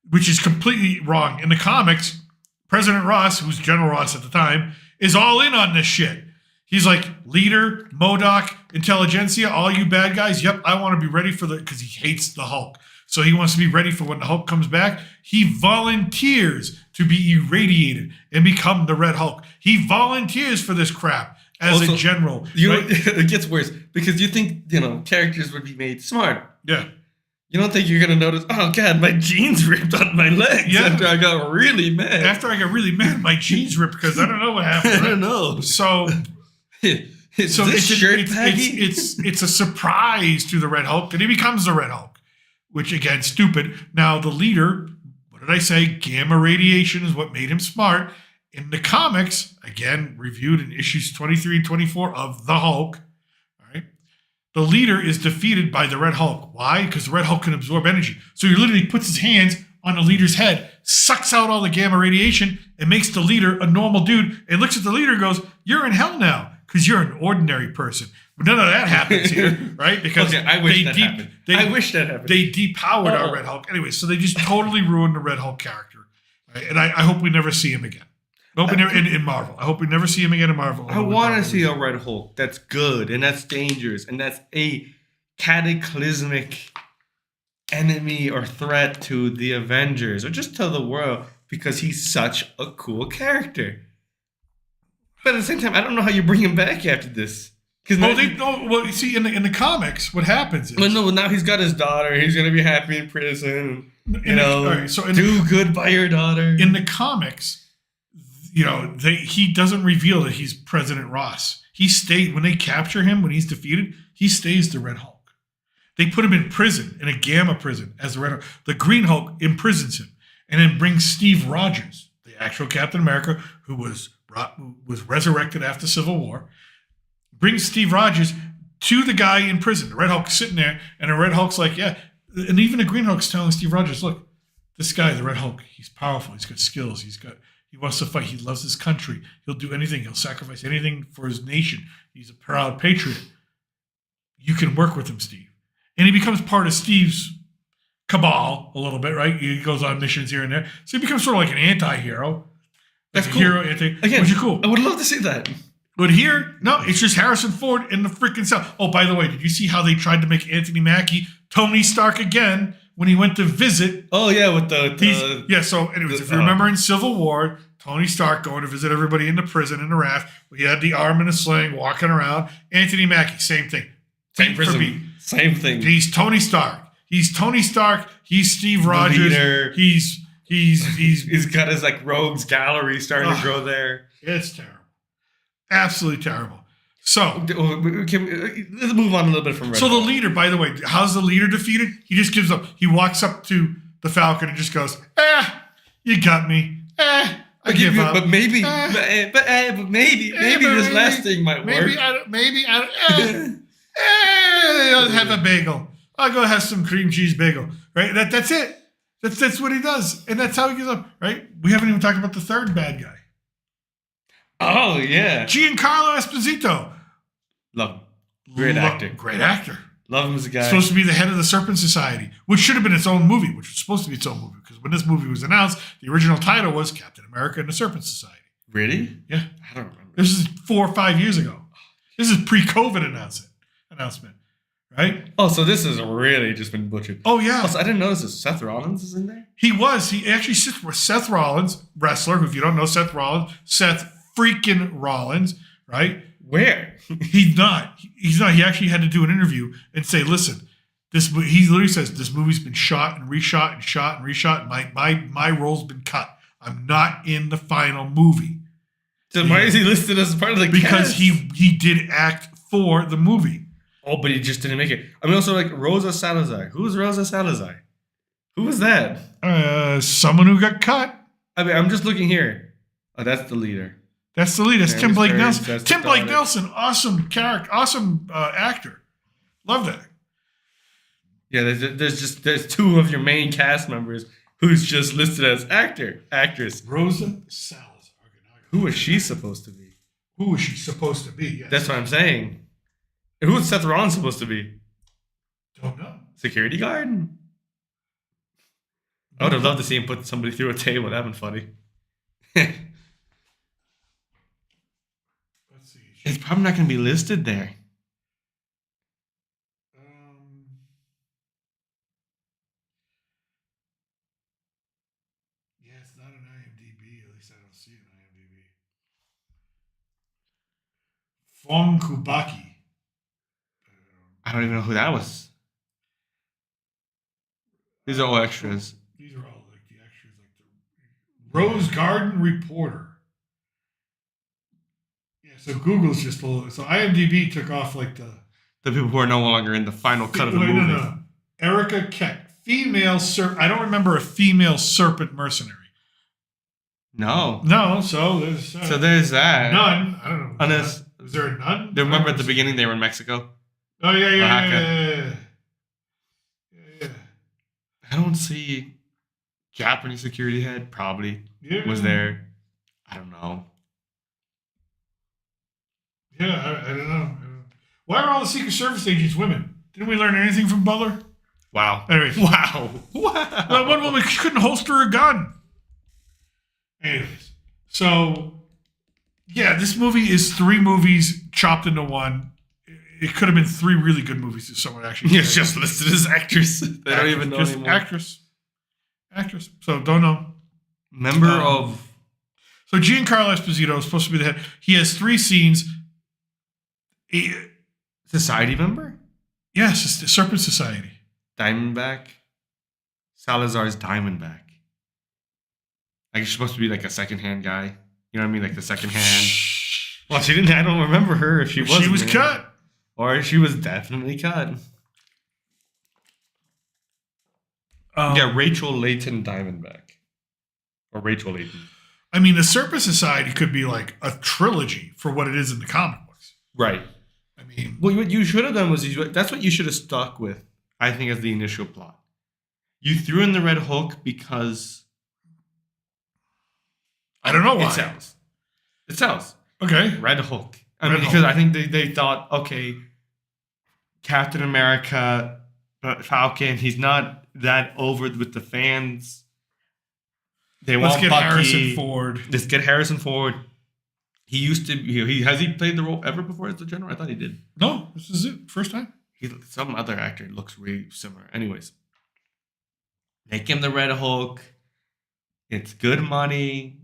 which is completely wrong. In the comics, President Ross, who's General Ross at the time, is all in on this shit. He's like, leader, MODOK, intelligentsia, all you bad guys, yep, I want to be ready for because he hates the Hulk. So he wants to be ready for when the Hulk comes back. He volunteers to be irradiated and become the Red Hulk. He volunteers for this crap as a general. Right? It gets worse because you think, characters would be made smart. Yeah. You don't think you're going to notice, oh, God, my jeans ripped out my legs after I got really mad. After I got really mad, my jeans ripped because I don't know what happened. I don't know. So it's a surprise to the Red Hulk, and he becomes the Red Hulk, which, again, stupid. Now, the leader, what did I say? Gamma radiation is what made him smart. In the comics, again, reviewed in issues 23 and 24 of The Hulk, all right, the leader is defeated by the Red Hulk. Why? Because the Red Hulk can absorb energy. So he literally puts his hands on the leader's head, sucks out all the gamma radiation, and makes the leader a normal dude, and looks at the leader and goes, "You're in hell now because you're an ordinary person." But none of that happens here, right? Because I wish that happened. They depowered our Red Hulk. Anyway, so they just totally ruined the Red Hulk character. Right? And I hope we never see him again. I hope we never, in Marvel. I hope we never see him again in Marvel. I want to see a Red Hulk that's good and that's dangerous and that's a cataclysmic enemy or threat to the Avengers or just to the world because he's such a cool character. But at the same time, I don't know how you bring him back after this. You see, in the comics, what happens is... now he's got his daughter. He's going to be happy in prison. Do good by your daughter. In the comics, he doesn't reveal that he's President Ross. When they capture him, when he's defeated, he stays the Red Hulk. They put him in prison, in a gamma prison, as the Red Hulk. The Green Hulk imprisons him and then brings Steve Rogers, the actual Captain America, who was resurrected after Civil War, brings Steve Rogers to the guy in prison. The Red Hulk's sitting there, and the Red Hulk's like, yeah. And even the Green Hulk's telling Steve Rogers, look, this guy, the Red Hulk, he's powerful. He's got skills. He wants to fight. He loves his country. He'll do anything. He'll sacrifice anything for his nation. He's a proud patriot. You can work with him, Steve. And he becomes part of Steve's cabal a little bit, right? He goes on missions here and there. So he becomes sort of like an anti-hero. That's cool. Hero, Again, which is cool. I would love to see that. But here, no, it's just Harrison Ford in the freaking cell. Oh, by the way, did you see how they tried to make Anthony Mackie Tony Stark again when he went to visit? Oh, yeah, with so anyways, if you remember in Civil War, Tony Stark going to visit everybody in the prison in the raft. He had the arm in a sling, walking around. Anthony Mackie, same thing. Same thing. He's Tony Stark. He's Steve Rogers. Leader. He's got his rogues gallery starting to grow there. It's terrible. Absolutely terrible. So let's move on a little bit from Red So Hulk. the leader, by the way, how's the leader defeated? He just gives up. He walks up to the Falcon and just goes, you got me. I give up. But maybe this last thing might work. I'll have a bagel. I'll go have some cream cheese bagel. Right? That's it. That's what he does, and that's how he gives up. Right? We haven't even talked about the third bad guy. Oh yeah, Giancarlo Esposito. love him. Great actor. Great actor. Love him as a guy. Supposed to be the head of the Serpent Society, which should have been its own movie, which was supposed to be its own movie. Because when this movie was announced, the original title was Captain America and the Serpent Society. Really? Yeah. I don't remember. This is 4 or 5 years ago. This is pre-COVID announcement. Right? Oh, so this has really just been butchered. Oh, yeah. Also, I didn't notice that Seth Rollins is in there. He was. He actually sits with Seth Rollins, wrestler, who if you don't know Seth freaking Rollins, right? Where? He's not. He's not. He actually had to do an interview and say, listen, he literally says, this movie's been shot and reshot and shot and reshot. And my role's been cut. I'm not in the final movie. So why is he listed as part of the because cast? he did act for the movie. Oh, but he just didn't make it. I mean, also like Rosa Salazar. Who's Rosa Salazar? Who was that? Someone who got cut. I mean, I'm just looking here. Oh, that's the leader. That's the lead. That's Tim Blake Nelson. That's Tim Blake Nelson, awesome character, awesome actor. Love that. Yeah, there's two of your main cast members who's just listed as actress. Rosa Salazar. Who is she supposed to be? Who is she supposed to be? Yes. That's what I'm saying. And who is Seth Rollins supposed to be? Don't know. Security guard? I would have loved to see him put somebody through a table. That'd been funny. Let's see. It's probably not going to be listed there. Yeah, it's not an IMDb. At least I don't see it on IMDb. Fong Kubaki. I don't even know who that was. These are all extras. These are all like the extras, like the Rose Garden Reporter. Yeah, so Google's just full. So IMDb took off like the people who are no longer in the final cut of the movie. No. Erica Keck, female I don't remember a female serpent mercenary. No. So there's there's that. None. I don't know. Unless is there a nun? Remember at the beginning they were in Mexico? Oh yeah. I don't see Japanese security head probably was there. I don't know. Yeah, I don't know. Why are all the Secret Service agents women? Didn't we learn anything from Butler? Wow. Anyways. Wow. Well, one woman couldn't holster a gun. Anyways. So, yeah, this movie is 3 movies chopped into one. It could have been 3 really good movies if someone actually... It's just listed as actress. They don't even know anymore. Actress. So, don't know. Member of... So, Giancarlo Esposito is supposed to be the head. He has 3 scenes. Society member? Yes, it's the Serpent Society. Diamondback? Salazar's Diamondback. Like, she's supposed to be like a second-hand guy. You know what I mean? Like the second-hand... Well, she didn't... I don't remember her if she was. She was cut. Or she was definitely cut. Yeah, Rachel Layton Diamondback. Or Rachel Layton. I mean, the Serpent Society could be like a trilogy for what it is in the comic books. Right. I mean... Well, what you should have done was... That's what you should have stuck with, I think, as the initial plot. You threw in the Red Hulk because... I don't know why. It sells. Okay. Red Hulk. Because I think they thought, okay, Captain America, Falcon, he's not that over with the fans. Let's get Bucky. Harrison Ford. Let's get Harrison Ford. He used to. Has he played the role ever before as the general? I thought he did. No, this is it. First time. Some other actor looks really similar. Anyways, make him the Red Hulk. It's good money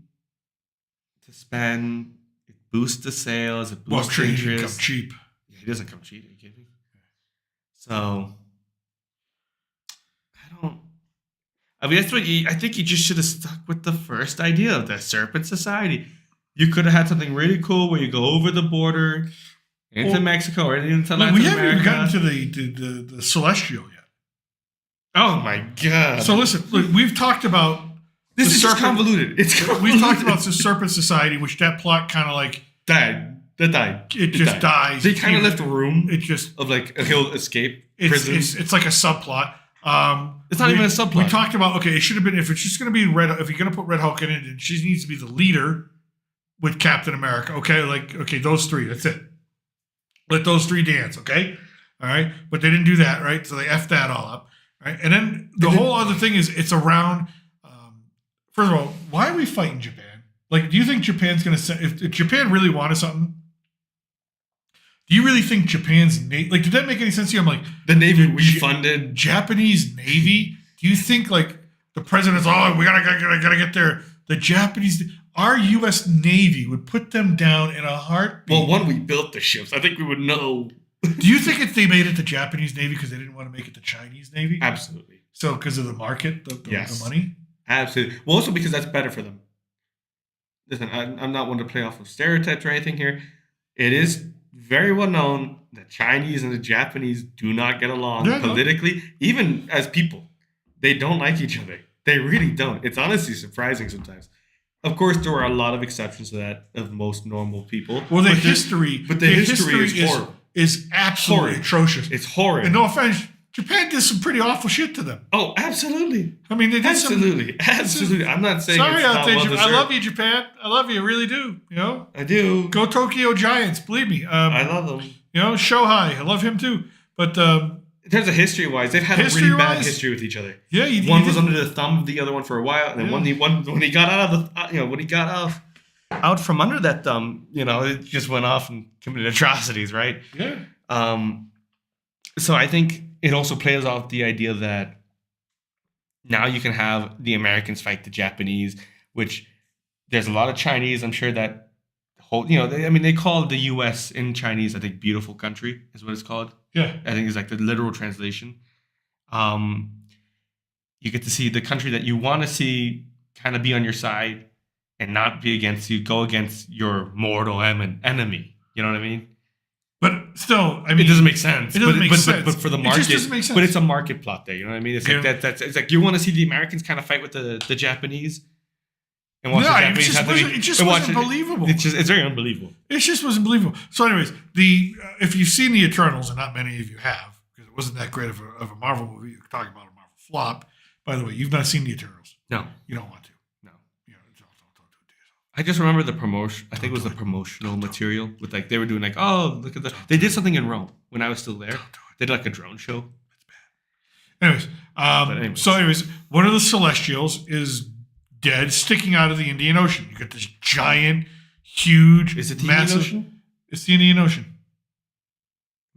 to spend. It boosts the sales. It boosts interest. He doesn't come cheap. Yeah, he doesn't come cheap. Are you kidding me? So I mean, that's what I think you just should have stuck with the first idea of the Serpent Society. You could have had something really cool where you go over the border into Mexico or into Latin America. We haven't even gotten to the Celestial yet. Oh my God. So listen, look, we've talked about This The is just serpent- convoluted. It's convoluted. We talked about the Serpent Society, which that plot kind of like That died. it just dies. They kind of left a room It just of like he'll escape it's prison. it's like a subplot. It's not even a subplot. We talked about it should have been if it's just going to be Red. If you're going to put Red Hulk in it, and she needs to be the leader with Captain America. Okay, those three. That's it. Let those three dance. Okay, all right. But they didn't do that, right? So they effed that all up, right? And then the whole other thing is it's around. First of all, why are we fighting Japan? Like, do you think Japan's going to send? If Japan really wanted something, do you really think Japan's Navy? Like, did that make any sense to you? I'm like, the Navy we funded. Japanese Navy. Do you think like the president's? Oh, we gotta get there. The Japanese, our U.S. Navy would put them down in a heartbeat. Well, one, we built the ships. I think we would know. Do you think if they made it the Japanese Navy because they didn't want to make it the Chinese Navy? Absolutely. So because of the market, Yes. the money. Absolutely. Well, also because that's better for them. Listen, I'm not one to play off of stereotypes or anything here. It is very well known that Chinese and the Japanese do not get along politically, even as people. They don't like each other. They really don't. It's honestly surprising sometimes. Of course, there are a lot of exceptions to that of most normal people. Well, the history is horrible. Is absolutely atrocious. It's horrid. And no offense, Japan did some pretty awful shit to them. Oh, absolutely. I mean, they did Absolutely. I'm not saying Sorry it's out not there, well Japan. I deserved. love you, Japan. I love you. I really do. You know? I do. Go Tokyo Giants. Believe me. I love them. You know, Shohei. I love him too. But in terms of history-wise, they've had a really bad history with each other. Yeah, one was under the thumb of the other one for a while, and then when he got out of the, when he got out from under that thumb, it just went off and committed atrocities, right? Yeah. So I think it also plays off the idea that now you can have the Americans fight the Japanese, which there's a lot of Chinese. I'm sure that they call the U.S. in Chinese, I think, beautiful country is what it's called. Yeah. I think it's like the literal translation. You get to see the country that you want to see kind of be on your side and not be against you, go against your mortal enemy. You know what I mean? But still, I mean, it doesn't make sense. It doesn't make sense. But for the market, it just doesn't make sense. But it's a market plot there. You know what I mean? It's like it's like you want to see the Americans kind of fight with the Japanese, and watch the Japanese have it just wasn't believable. It's very unbelievable. It just wasn't believable. So, anyways, if you've seen the Eternals, and not many of you have, because it wasn't that great of a Marvel movie. You're talking about a Marvel flop. By the way, you've not seen the Eternals. No, you don't want to. No, don't do it to yourself. I just remember the promotion. I think it was the promotional material with like they were doing like, oh, look at they did something in Rome when I was still there. They did like a drone show. It's bad. Anyways, one of the Celestials is dead, sticking out of the Indian Ocean. You get this giant, huge, is it the massive, Indian Ocean? It's the Indian Ocean.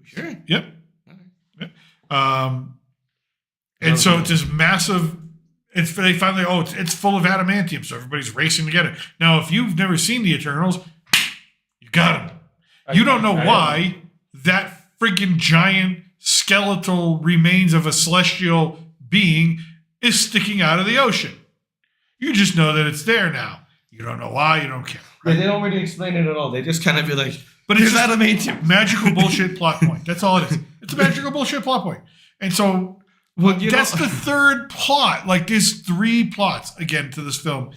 Sure. Yep. Okay. Yep. And so it's this massive. They finally, it's full of adamantium, so everybody's racing to get it. Now, if you've never seen the Eternals, you got them. You don't know why that freaking giant skeletal remains of a celestial being is sticking out of the ocean. You just know that it's there now. You don't know why. You don't care. Right? Yeah, they don't really explain it at all. They just kind of be like, but it's adamantium. Magical bullshit plot point. That's all it is. It's a magical bullshit plot point. And so that's the third plot. Like there's 3 plots again to this film,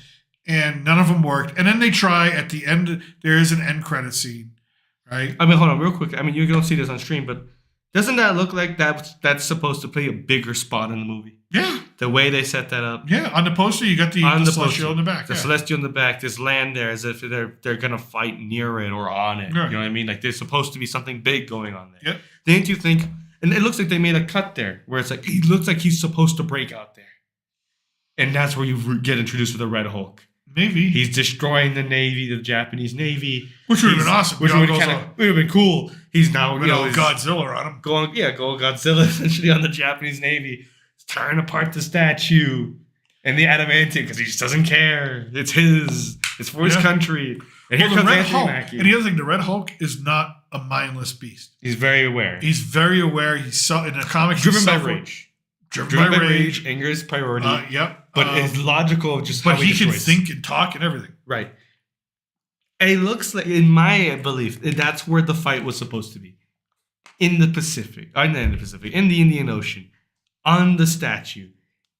and none of them worked. And then they try at the end. There is an end credit scene, right? I mean, hold on, real quick. I mean, you don't see this on stream, but doesn't that look like that's supposed to play a bigger spot in the movie? Yeah. The way they set that up. Yeah, on the poster you got the Celestial in the back. The Celestial in the back. There's land there as if they're gonna fight near it or on it. Yeah. You know what I mean? Like there's supposed to be something big going on there. Yep. Didn't you think? And it looks like they made a cut there where it's like he looks like he's supposed to break out there, and that's where you get introduced to the Red Hulk. Maybe he's destroying the Navy, the Japanese Navy, which would have been awesome. Which would have been cool. He's now Godzilla on him. Going Godzilla essentially on the Japanese Navy. He's tearing apart the statue and the adamantium because he just doesn't care. It's his. It's for his country. And here comes the Red Anthony Hulk. Mackie. And the other thing, the Red Hulk is not a mindless beast. He's very aware. He's very aware. He's in the comics. Driven by rage. Driven by rage. Anger is priority. Yep. But it's logical just how he can think and talk and everything. Right. It looks like, in my belief, that's where the fight was supposed to be. In the Pacific. Not in the Pacific. In the Indian Ocean. On the statue.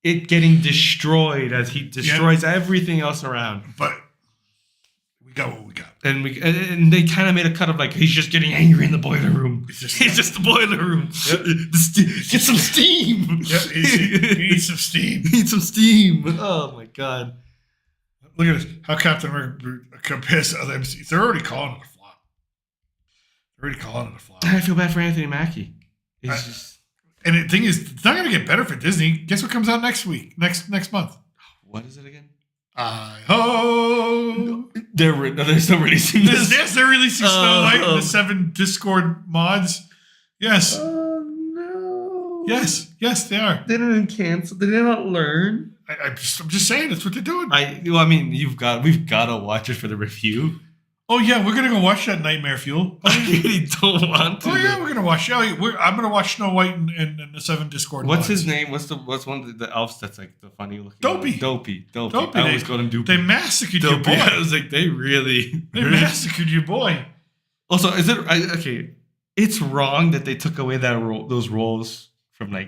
it getting destroyed as he destroys everything else around. But we got what we got. And they kind of made a cut of like he's just getting angry in the boiler room. He's just the boiler room. Yep. Get some steam. Yep, he needs some steam. Need some steam. Oh my god. Look at this. How Captain America compares to other MCs. They're already calling it a flop. I feel bad for Anthony Mackie. He's just. And the thing is, it's not going to get better for Disney. Guess what comes out next week? Next month. What is it again? They're still releasing this. Yes, they're releasing Snow White and the 7 Discord mods. Yes. Oh no. Yes, they are. They didn't cancel. They did not learn. I'm just saying that's what they're doing. We've got to watch it for the review. Oh yeah, we're gonna go watch that Nightmare Fuel. I really don't want to. Oh yeah, we're gonna watch. Yeah, I'm gonna watch Snow White and the 7 Discord. What's mods. his name? What's one of the elves that's like the funny looking? Dopey. I always call him Dopey. They massacred your boy. I was like, they massacred your boy. Also, is it okay? It's wrong that they took away those roles from like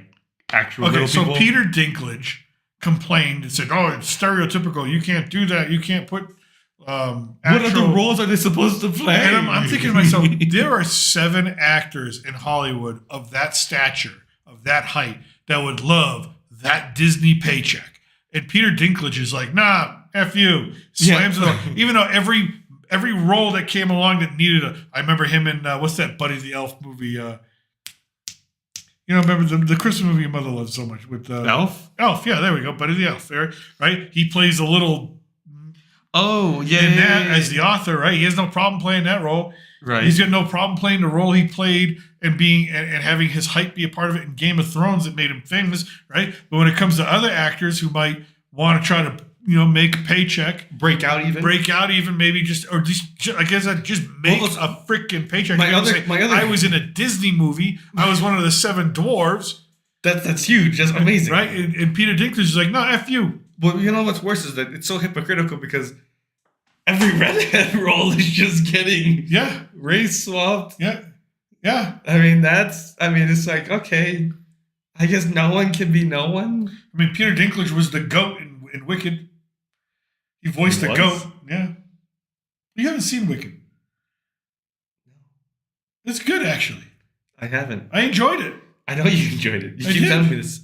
actual. Okay, so people. Peter Dinklage complained and said, "Oh, it's stereotypical. You can't do that. You can't put." What other roles are they supposed to play? And I'm thinking to myself, there are 7 actors in Hollywood of that stature, of that height, that would love that Disney paycheck. And Peter Dinklage is like, nah, F you. Slams it on. Even though every role that came along that needed I remember him in, what's that Buddy the Elf movie? Remember the Christmas movie your mother loves so much with Elf? Elf, yeah, there we go. Buddy the Elf, right? He plays a little... Oh, yeah. In that, as the author, right? He has no problem playing that role. Right. He's got no problem playing the role he played and being and having his height be a part of it in Game of Thrones that made him famous, right? But when it comes to other actors who might want to try to, make a paycheck, break out even, maybe just I guess I'd just make a freaking paycheck. I was in a Disney movie. I was one of the 7 dwarves. That's huge. That's amazing, right? And Peter Dinklage is like, no, F you. But you know what's worse is that it's so hypocritical because every redhead role is just getting race swapped. Yeah. It's like, okay, I guess no one can be no one. I mean, Peter Dinklage was the goat in Wicked. He voiced the goat. Yeah. You haven't seen Wicked. No. It's good, actually. I haven't. I enjoyed it. I know you enjoyed it. You keep telling me this.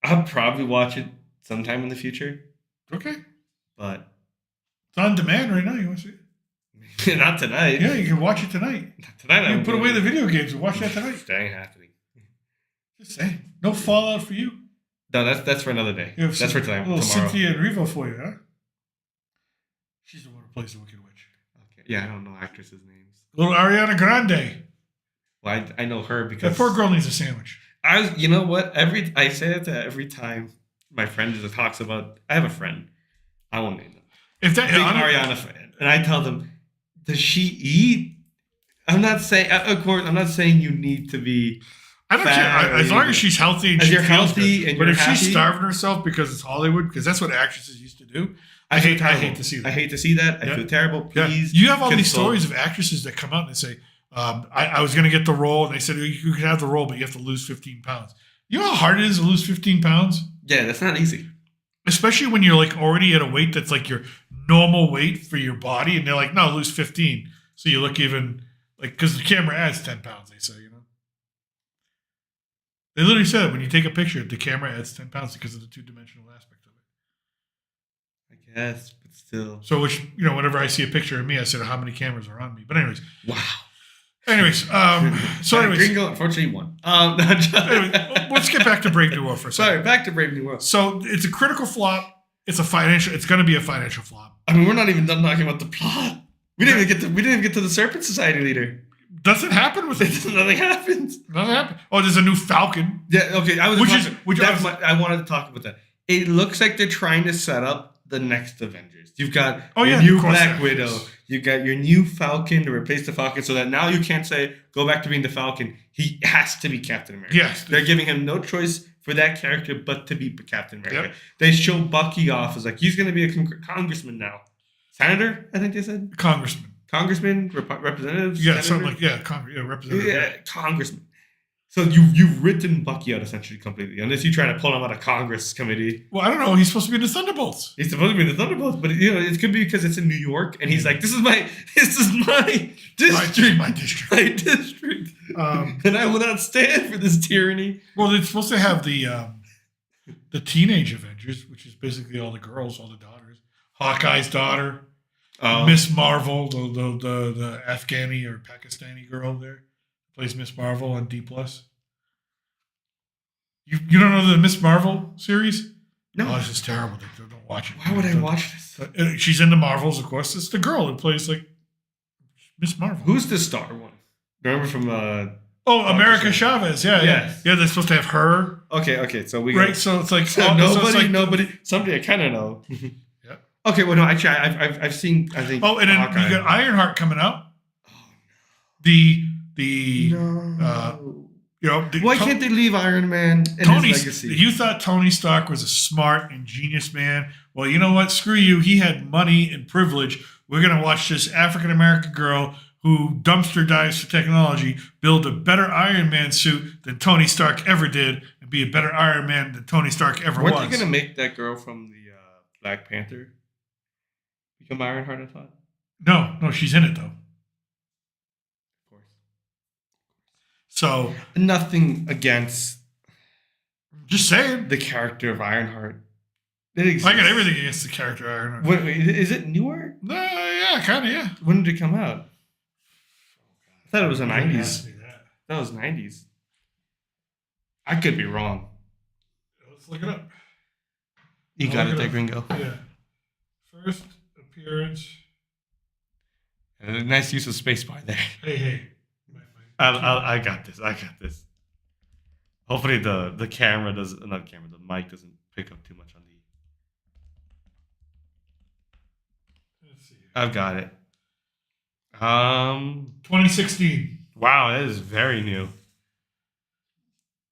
I'll probably watch it sometime in the future. Okay. But it's on demand right now. You want to see it? Not tonight. Yeah, you can watch it tonight. Tonight, you can put away the video games and watch that tonight. That ain't happening. Just saying. No fallout for you. No, that's for another day. That's for tonight. A little tomorrow. Cynthia and Revo for you, huh? She's the one who plays the Wicked Witch. Okay. Yeah, I don't know actresses' names. Little Ariana Grande. Well, I know her because that poor girl needs a sandwich. You know what? I say that every time my friend talks about. I have a friend. I won't name them. If that big Ariana fan, and I tell them, does she eat? I'm not saying. Of course, I'm not saying you need to be. I don't care as long as she's healthy and you're healthy good. and but you're if happy, she's starving herself because it's Hollywood, because that's what actresses used to do. I hate to see that. I hate to see that. I feel terrible. Please, you have all these stories of actresses that come out and say, I was going to get the role, and they said you can have the role, but you have to lose 15 pounds. You know how hard it is to lose 15 pounds? Yeah, that's not easy. Especially when you're like already at a weight that's like your normal weight for your body, and they're like, no, lose 15. So you look even like, because the camera adds 10 pounds, they say, They literally said when you take a picture, the camera adds 10 pounds because of the 2-dimensional aspect of it. I guess, but still. So, whenever I see a picture of me, I said, how many cameras are on me? But anyways. Wow. Anyways. Gringo unfortunately won. Anyway, let's get back to Brave New World for a second. Sorry, back to Brave New World. So, it's a critical flop. It's going to be a financial flop. I mean, we're not even done talking about the plot. We didn't even get to the Serpent Society leader. Doesn't happen with it. Nothing happens. Nothing happens. Oh, there's a new Falcon. Yeah, okay. I wanted to talk about that. It looks like they're trying to set up the next Avengers. You've got your new Black Widow. You've got your new Falcon to replace the Falcon so that now you can't say, go back to being the Falcon. He has to be Captain America. Yes. They're giving him no choice for that character but to be Captain America. Yep. They show Bucky off as like, he's going to be a congressman now. Senator, I think they said? Congressman, representative? Yeah, senator? something like, representative. Yeah, congressman. So you've written Bucky out essentially completely, unless you try to pull him out of Congress committee. Well, I don't know. He's supposed to be in the Thunderbolts. He's supposed to be in the Thunderbolts, but it could be because it's in New York, and he's like, "This is my district, My district. my district, and I will not stand for this tyranny." Well, they're supposed to have the teenage Avengers, which is basically all the girls, all the daughters. Hawkeye's daughter, Miss Marvel, the Afghani or Pakistani girl there, plays Miss Marvel on D+. You don't know the Miss Marvel series? No. Oh, this is terrible. Don't watch it. Why would I watch this? She's in the Marvels, of course. It's the girl who plays like Miss Marvel. Who's the star one? Remember from America Chavez. Yeah, Yes. yeah. They're supposed to have her. Okay. So we Right. So it's like nobody. Somebody I kind of know. Yeah. Okay. Well, no. Actually, I've seen. I think. Oh, and then Hawkeye. you got Ironheart coming out. Oh The no. why Can't they leave Iron Man and his legacy? You thought Tony Stark was a smart, ingenious man. Well, you know what? Screw you. He had money and privilege. We're going to watch this African American girl who dumpster dives for technology build a better Iron Man suit than Tony Stark ever did and be a better Iron Man than Tony Stark ever was. Weren't they going to make that girl from the Black Panther become Ironheart, I thought? No, she's in it, though. Of course. So nothing against just saying the character of Ironheart. It exists. I got everything against the character of Ironheart. Wait, is it newer? Yeah, kind of, yeah. When did it come out? I thought it was the 90s. That. That was 90s. I could be wrong. Let's look it up. You got it there, Gringo. Yeah. First appearance. And a nice use of spacebar there. Hey. I got this. Hopefully the mic doesn't pick up too much on the. Let's see. I've got it. 2016. Wow, that is very new.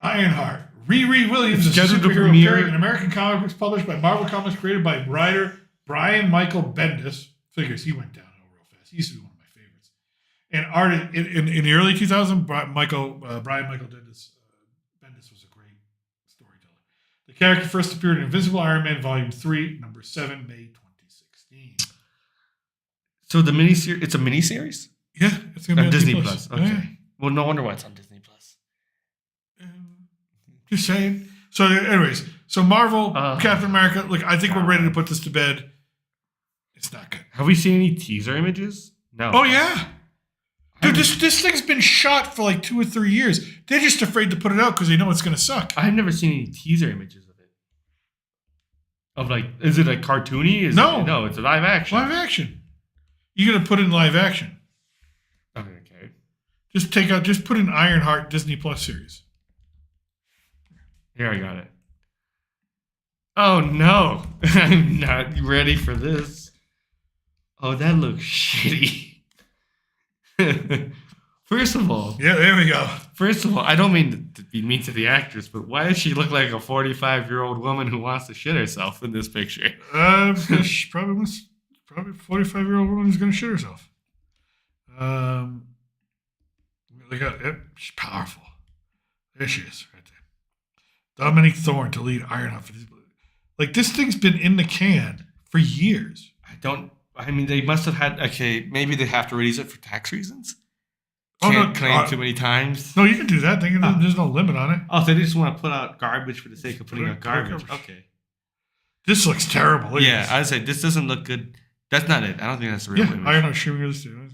Ironheart. Riri Williams is a Scheduled to superhero premiere- appearing in American comic books published by Marvel Comics, created by writer Brian Michael Bendis. Figures he went downhill real fast. He used to be one of my favorites. And art in the early 2000s, Brian Michael Bendis was a great storyteller. The character first appeared in Invisible Iron Man Volume 3, number 7, May 2016. So the miniseries, it's a miniseries? Yeah, it's going to be On on Disney Plus. Okay. Yeah. Well, no wonder why it's on Disney Plus. Just saying. So, anyways, Marvel, Captain America. Look, I think we're ready to put this to bed. It's not good. Have we seen any teaser images? No. Oh yeah, dude, this thing's been shot for like 2 or 3 years. They're just afraid to put it out because they know it's going to suck. I've never seen any teaser images of it. Of like, is it like cartoony? No, it's a live action. Live action. You're going to put in live action. Okay. Just put in Ironheart Disney Plus series. Here, I got it. Oh no, I'm not ready for this. Oh, that looks shitty. First of all, Yeah, there we go. I don't mean to be mean to the actress, but why does she look like a 45-year-old woman who wants to shit herself in this picture? Because she probably a 45-year-old woman who's going to shit herself. Look at it. She's powerful. There she is, right there. Dominic Thorne to lead Ironheart. Like, this thing's been in the can for years. I mean, they must have had, okay, maybe they have to release it for tax reasons? Oh, Can't no, claim too many times? No, you can do that. There's no limit on it. Oh, so they just want to put out garbage for the sake of putting out garbage. Okay. This looks terrible. Look at Yeah, this. I would say this doesn't look good. That's not it. I don't think that's the real image. Ironheart streaming this too.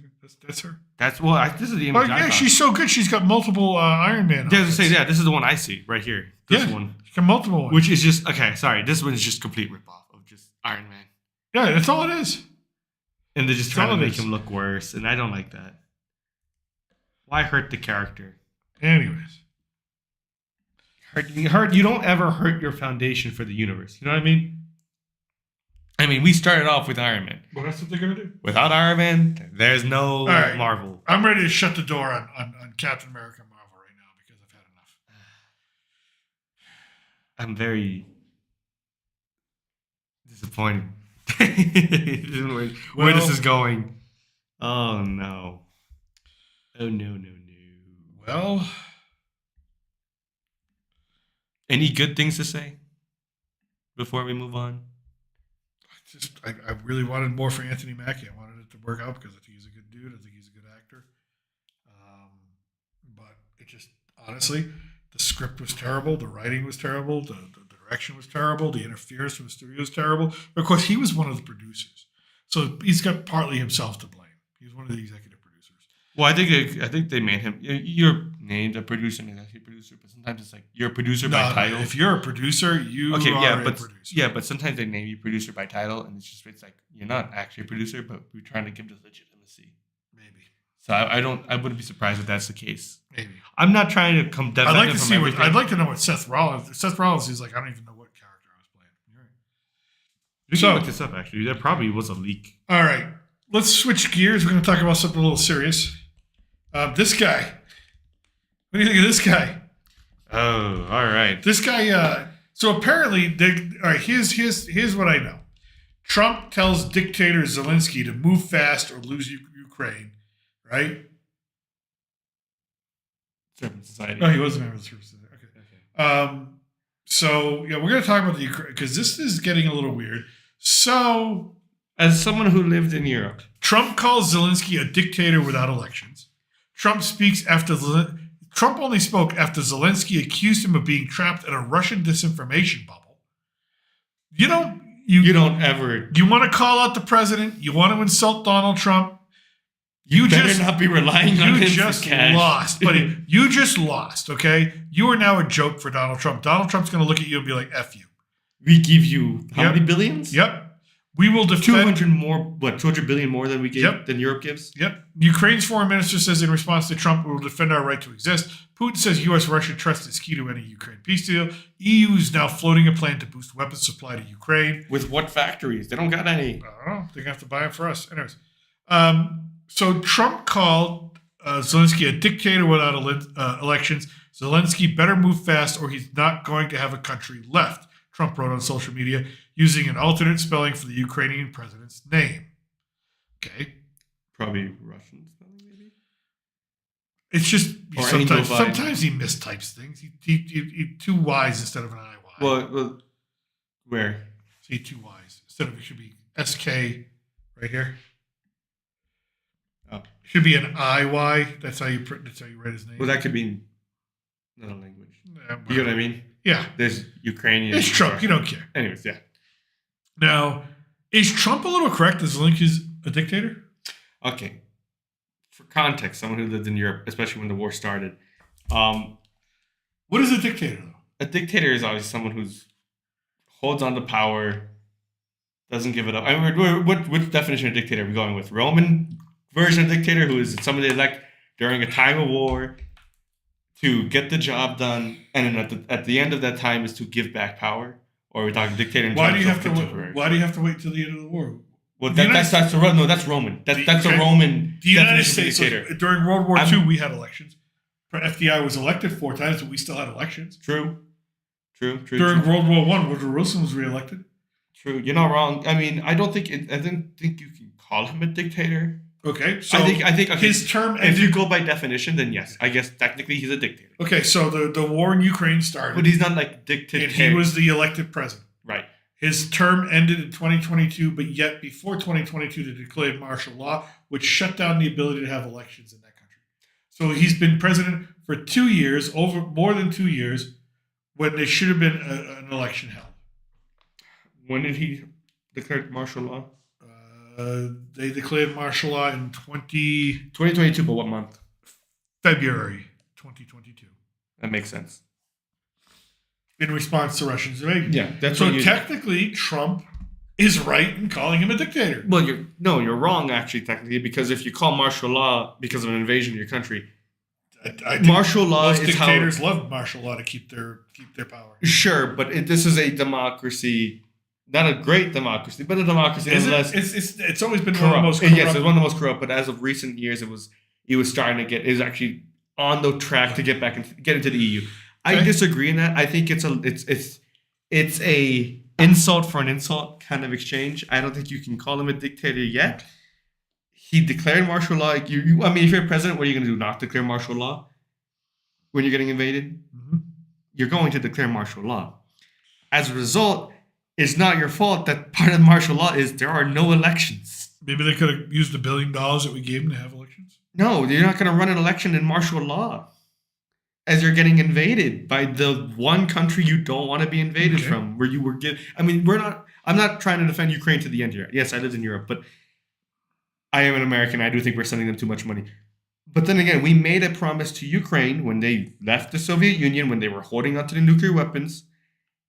That's her. This is the image. I thought. She's so good. She's got multiple Iron Man. Yeah, this is the one I see right here. This one. She's got multiple ones. Which is just, okay, sorry. This one is just complete ripoff of just Iron Man. Yeah, that's all it is. And they're just That's trying to all it make is. him look worse. And I don't like that. Why hurt the character? Anyways. You don't ever hurt your foundation for the universe. You know what I mean? I mean, we started off with Iron Man. Well, that's what they're going to do. Without Iron Man, there's no right. Marvel. I'm ready to shut the door on Captain America and Marvel right now because I've had enough. I'm very disappointed. Where this is going. Oh, no. Oh, no. Well, Any good things to say before we move on? I really wanted more for Anthony Mackie. I wanted it to work out because I think he's a good dude. I think he's a good actor. But it just, honestly, the script was terrible. The writing was terrible. The direction was terrible. The interference from the studio was terrible. But of course, he was one of the producers. So he's got partly himself to blame. He's one of the executive producers. Well, I think they made him. You're named a producer and executive producer, but sometimes it's like you're a producer by title. If you're a producer, you are a producer. Yeah, but sometimes they name you producer by title, and it's like you're not actually a producer, but we're trying to give this legitimacy. Maybe. So I wouldn't be surprised if that's the case. Maybe. I'm not trying to come. I'd like to see I'd like to know what Seth Rollins. Seth Rollins is like. I don't even know what character I was playing. You're right. We can look this up. Actually, there probably was a leak. All right, let's switch gears. We're going to talk about something a little serious. This guy. What do you think of this guy? Oh, all right. This guy. So apparently, all right. Here's what I know. Trump tells dictator Zelinsky to move fast or lose Ukraine. Right. Servant society. Oh, he was a member of the Servant Society. Okay. So yeah, we're going to talk about the Ukraine because this is getting a little weird. So, as someone who lived in Europe, Trump calls Zelensky a dictator without elections. Trump only spoke after Zelensky accused him of being trapped in a Russian disinformation bubble. You don't ever. You want to call out the president. You want to insult Donald Trump. You better not be relying on him just for cash. Lost, buddy. You just lost. Okay, you are now a joke for Donald Trump. Donald Trump's going to look at you and be like, "F you." We give you how many billions? Yep. We will defend 200 billion more than we give than Europe gives? Yep. Ukraine's foreign minister says in response to Trump, we will defend our right to exist. Putin says U.S.-Russia trust is key to any Ukraine peace deal. EU is now floating a plan to boost weapons supply to Ukraine. With what factories? They don't got any. I don't know. They're going to have to buy them for us. Anyways. So Trump called Zelensky a dictator without elections. Zelensky better move fast or he's not going to have a country left. Trump wrote on social media using an alternate spelling for the Ukrainian president's name. Okay. Probably Russian spelling, maybe? It's just sometimes he mistypes things. He two Y's instead of an IY. Well where? See, two Y's. Instead of it should be SK right here. Oh. Should be an IY. That's how you write his name. Well, that could be another language. Yeah, you know what I mean? Yeah. There's Ukrainian. It's Trump. You don't care. Anyways, yeah. Now, is Trump a little correct that Zelensky's a dictator? Okay. For context, someone who lived in Europe, especially when the war started. What is a dictator, though? A dictator is always someone who holds on to power, doesn't give it up. I mean, which definition of dictator are we going with? Roman version of dictator, who is somebody elect during a time of war to get the job done, and then at the end of that time is to give back power? Or are we talking dictator in Why do you have to wait till the end of the war? Well, that's Roman. That's a Roman. The United States, during World War II, we had elections. FDR was elected 4 times, but we still had elections. True. During World War I, Woodrow Wilson was reelected. True. You're not wrong. I mean, I don't think you can call him a dictator. Okay, so I think his term. If you go by definition, then yes, I guess technically he's a dictator. Okay, so the war in Ukraine started, but he's not like dictator. And he was the elected president. Right. His term ended in 2022, but yet before 2022, they declared martial law, which shut down the ability to have elections in that country. So he's been president for 2 years, over more than 2 years, when there should have been an election held. When did he declare martial law? They declared martial law in 2022, but what month? February 2022. That makes sense. In response to Russia's invasion. Yeah, that's so technically Trump is right in calling him a dictator. Well, you're wrong actually technically, because if you call martial law because of an invasion of your country, martial law most dictators love martial law to keep their power. Sure, but this is a democracy. Not a great democracy, but a democracy nonetheless. It's always been corrupt. One of the most corrupt. Yes, it's one of the most corrupt. But as of recent years, it was starting to get. It was actually on the track to get back and get into the EU. I disagree in that. I think it's a insult for an insult kind of exchange. I don't think you can call him a dictator yet. He declared martial law. I mean, if you're president, what are you going to do? Not declare martial law when you're getting invaded? Mm-hmm. you're going to declare martial law. As a result, it's not your fault that part of martial law is there are no elections. Maybe they could have used $1 billion that we gave them to have elections. No, you're not going to run an election in martial law as you're getting invaded by the one country you don't want to be invaded from, where you were I'm not trying to defend Ukraine to the end here. Yes, I lived in Europe, but I am an American. I do think we're sending them too much money. But then again, we made a promise to Ukraine when they left the Soviet Union, when they were holding onto the nuclear weapons,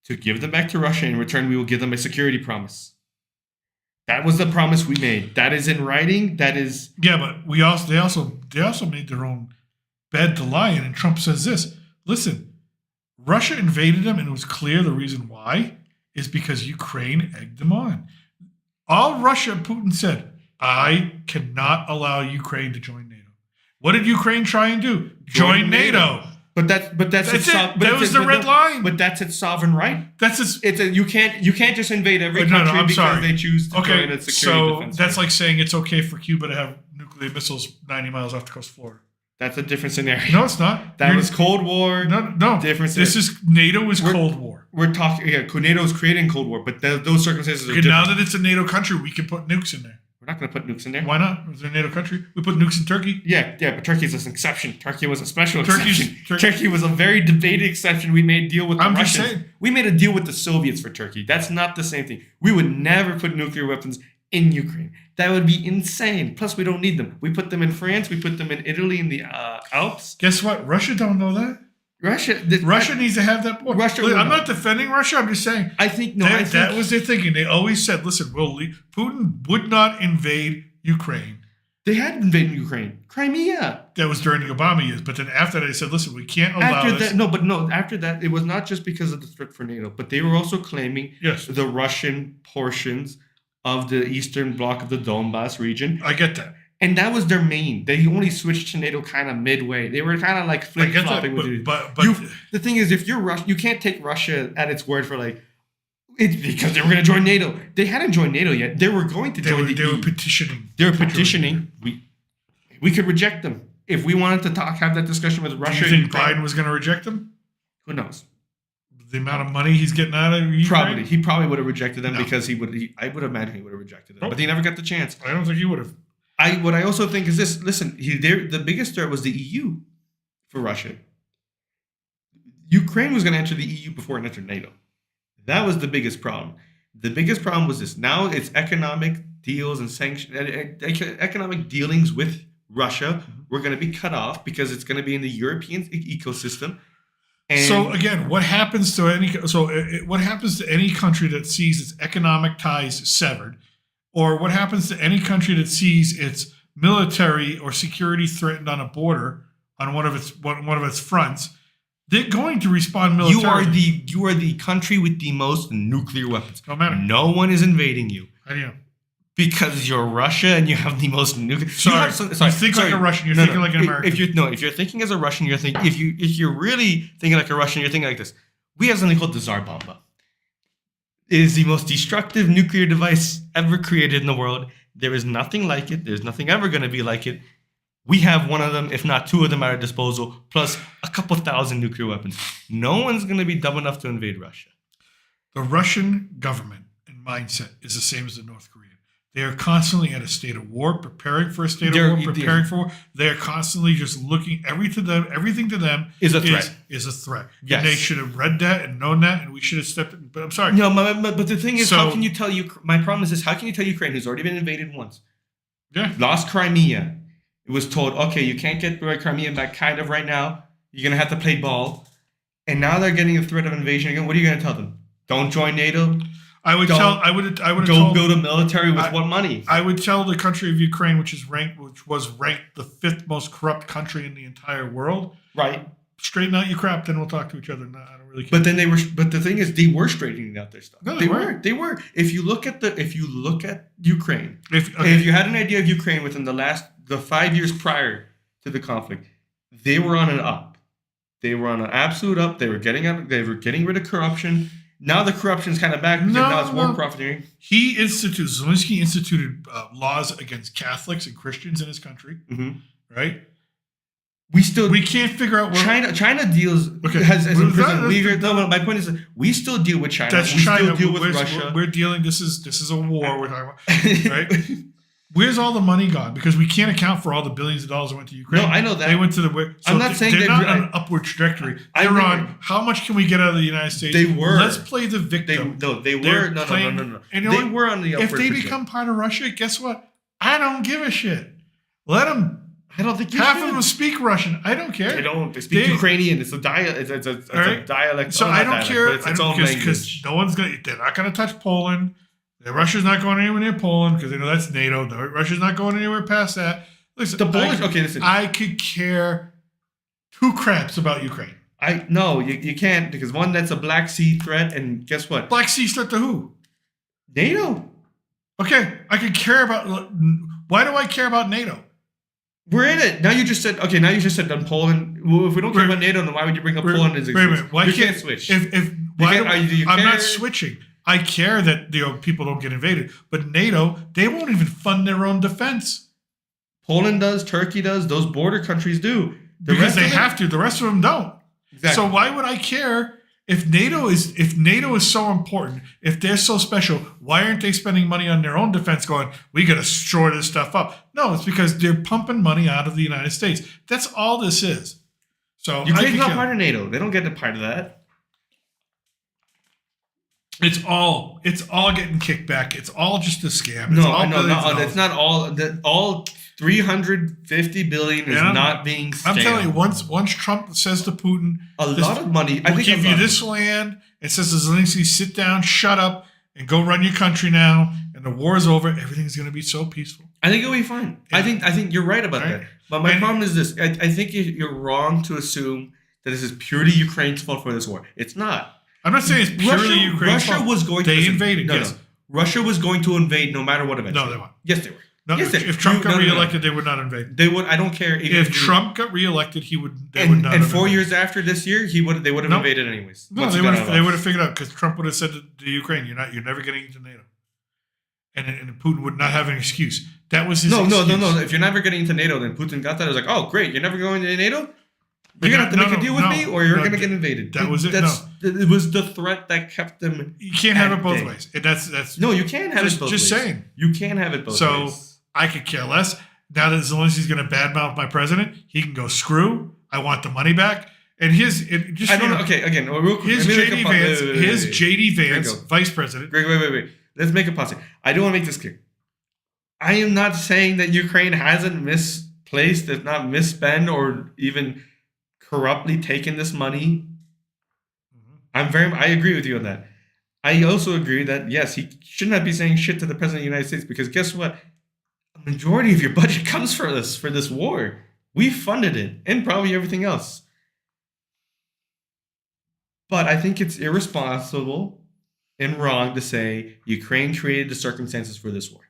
to give them back to Russia. In return, we will give them a security promise. That was the promise we made. That is in writing. That is... Yeah, but they also made their own bed to lie in. And Trump says this, listen, Russia invaded them, and it was clear the reason why is because Ukraine egged them on. All Russia, Putin said, I cannot allow Ukraine to join NATO. What did Ukraine try and do? Join NATO. But that's its that was the red line. But that's its sovereign right. You can't just invade every country because they choose to join a security defense. That's like saying it's okay for Cuba to have nuclear missiles 90 miles off the coast of Florida. That's a different scenario. No, it's not. That was Cold War. No. Different. This is NATO is Cold War. We're talking. Yeah, NATO is creating Cold War, but those circumstances are different. Now that it's a NATO country, we can put nukes in there. We're not going to put nukes in there. Why not? Is it a NATO country? We put nukes in Turkey. Yeah, but Turkey is an exception. Turkey was a special exception. Turkey was a very debated exception. We made a deal with the Russians. Just saying. We made a deal with the Soviets for Turkey. That's not the same thing. We would never put nuclear weapons in Ukraine. That would be insane. Plus, we don't need them. We put them in France. We put them in Italy in the Alps. Guess what? Russia don't know that. Russia needs to have that. I'm not defending Russia. I'm just saying. That was their thinking. They always said, "Listen, Putin would not invade Ukraine." They had invaded Ukraine, Crimea. That was during the Obama years. But then after that, they said, "Listen, we can't allow this." After that, it was not just because of the threat for NATO, but they were also claiming the Russian portions of the eastern bloc of the Donbass region. I get that. And that was their main. They only switched to NATO kind of midway. They were kind of like flip-flopping with it. But the thing is, if you're Russia, you can't take Russia at its word for it's because they were going to join NATO. They hadn't joined NATO yet. They were going to join the EU. They were petitioning. They were petitioning. We could reject them. If we wanted to have that discussion with Russia. Do you think Biden was going to reject them? Who knows? The amount of money he's getting out of Ukraine? Probably. He probably would have rejected them because I would imagine he would have rejected them. But he never got the chance. I don't think he would have. What I also think is this. Listen, the biggest threat was the EU for Russia. Ukraine was going to enter the EU before it entered NATO. That was the biggest problem. The biggest problem was this. Now it's economic deals and sanctions, economic dealings with Russia. We're going to be cut off because it's going to be in the European ecosystem. And so again, what happens to any country that sees its economic ties severed? Or what happens to any country that sees its military or security threatened on a border on one of its fronts? They're going to respond militarily. You are the country with the most nuclear weapons. Don't matter. No one is invading you. How do you know? Because you're Russia and you have the most nuclear. You think like a Russian. You're thinking like an American. If you're thinking as a Russian, you're thinking. If you're really thinking like a Russian, you're thinking like this. We have something called the Tsar Bomba. It is the most destructive nuclear device ever created in the world. There is nothing like it. There's nothing ever going to be like it. We have one of them, if not two of them, at our disposal, plus a couple thousand nuclear weapons. No one's going to be dumb enough to invade Russia. The Russian government and mindset is the same as the North Korean. They are constantly at a state of war, preparing for a state of war, preparing for war. They are constantly just looking, everything to them is a threat. Is a threat. Yes. And they should have read that and known that, and we should have stepped in. But I'm sorry. No, but the thing is, how can you tell my problem is this, how can you tell Ukraine, who's already been invaded once, lost Crimea, it was told, okay, you can't get Crimea back kind of right now, you're going to have to play ball, and now they're getting a threat of invasion again. What are you going to tell them? Don't join NATO? I would build a military with what money? I would tell the country of Ukraine, which was ranked the 5th most corrupt country in the entire world. Right. Straighten out your crap, then we'll talk to each other. No, I don't really care. But the thing is, they were straightening out their stuff. No, they were. They were. If you look at Ukraine, if you had an idea of Ukraine within the 5 years prior to the conflict, they were on an up. They were on an absolute up. They were getting rid of corruption. Now the corruption's kind of back because now it's war profiteering. Zelinsky instituted laws against Catholics and Christians in his country, right? we can't figure out where China deals has imprisoned Uyghurs. No, my point is we still deal with China. That's we China. Still deal with Russia. We're dealing. This is a war we're talking about, right? Where's all the money gone? Because we can't account for all the billions of dollars that went to Ukraine. No, I know that. They went to the. So I'm not saying they're not on an upward trajectory. They're on how much can we get out of the United States? They were. Let's play the victim. They were. No. And they were on the upward If they become part of Russia, guess what? I don't give a shit. Let them. I don't think half of them speak Russian. I don't care. They don't. They speak Ukrainian. It's a dialect. It's a dialect. So I don't care. Because no one's gonna. They're not gonna touch Poland. Russia's not going anywhere near Poland because they know that's NATO. Russia's not going anywhere past that. Listen, the Polish. Listen. I could care two craps about Ukraine. You can't because one, that's a Black Sea threat, and guess what? Black Sea threat to who? NATO. Okay, I could care about. Why do I care about NATO? We're in it. Now you just said on Poland. Well, if we don't care about NATO, then why would you bring up Poland as a Wait a minute. Why you can't switch? I'm not switching. I care that people don't get invaded, but NATO, they won't even fund their own defense. Poland does, Turkey does, those border countries do. Because they have to. The rest of them don't. Exactly. So why would I care if NATO is so important? If they're so special, why aren't they spending money on their own defense? Going, we got to shore this stuff up. No, it's because they're pumping money out of the United States. That's all this is. So Ukraine's not part of NATO. They don't get a part of that. It's all getting kicked back. It's all just a scam. It's not all. All 350 billion is not being stale. I'm telling you, once Trump says to Putin, a lot of money. We'll give you this land. It says to Zelinsky, sit down, shut up, and go run your country now. And the war is over. Everything's going to be so peaceful. I think it'll be fine. Yeah. I think you're right about that. But my problem is this: I think you're wrong to assume that this is purely Ukraine's fault for this war. It's not. I'm not saying it's purely Ukraine's fault. Russia was going to invade. Yes. No. Russia was going to invade no matter what eventually. No, they weren't. Yes, they were. No, yes, if Trump got reelected, they would not invade. They would. I don't care. If Trump got reelected, he would. They and, would not. And 4 years after this year, they would have invaded anyways. No, they would have figured out because Trump would have said to Ukraine, "You're never getting into NATO," and Putin would not have an excuse. That was his. excuse. No. If you're never getting into NATO, then Putin got that. It was like, oh, great, you're never going into NATO. You're gonna have to make a deal with me, or you're gonna get invaded. That was it. It was the threat that kept them. You can't have it both ways. That's no, you can't have it both ways. Just saying, you can't have it both ways. So I could care less. Now that Zelensky's going to badmouth my president, he can go screw. I want the money back. And his JD Vance, vice president. Greg, wait. Let's make a pause. I do want to make this clear. I am not saying that Ukraine hasn't misplaced, if not misspent, or even corruptly taken this money. I agree with you on that. I also agree that yes, he should not be saying shit to the president of the United States because guess what? A majority of your budget comes for this war. We funded it and probably everything else. But I think it's irresponsible and wrong to say Ukraine created the circumstances for this war.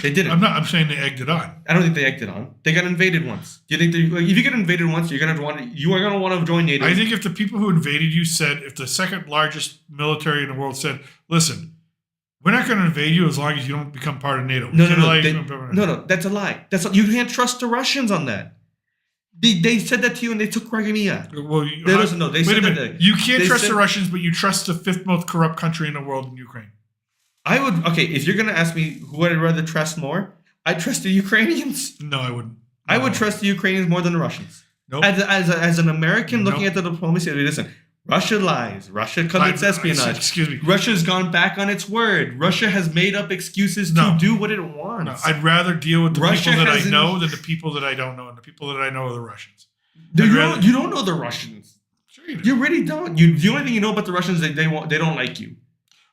They didn't. I'm saying they egged it on. I don't think they egged it on. They got invaded once. Do you think if you get invaded once, you are gonna want to join NATO? I think if the people who invaded you said, if the second largest military in the world said, "Listen, we're not going to invade you as long as you don't become part of NATO." No, that's a lie. You can't trust the Russians on that. They said that to you and they took Crimea. Well, they said that. You can't trust the Russians, but you trust the fifth most corrupt country in the world in Ukraine. I would. Okay, if you're going to ask me who I'd rather trust more, I'd trust the Ukrainians. No, I wouldn't. No. I would trust the Ukrainians more than the Russians. Nope. As an American looking at the diplomacy, listen, Russia lies. Russia commits espionage. Excuse me. Russia's gone back on its word. Russia has made up excuses to do what it wants. No, I'd rather deal with the people that I know than the people that I don't know. And the people that I know are the Russians. You don't know the Russians. Sure you do. You really don't. The only thing you know about the Russians is they don't like you.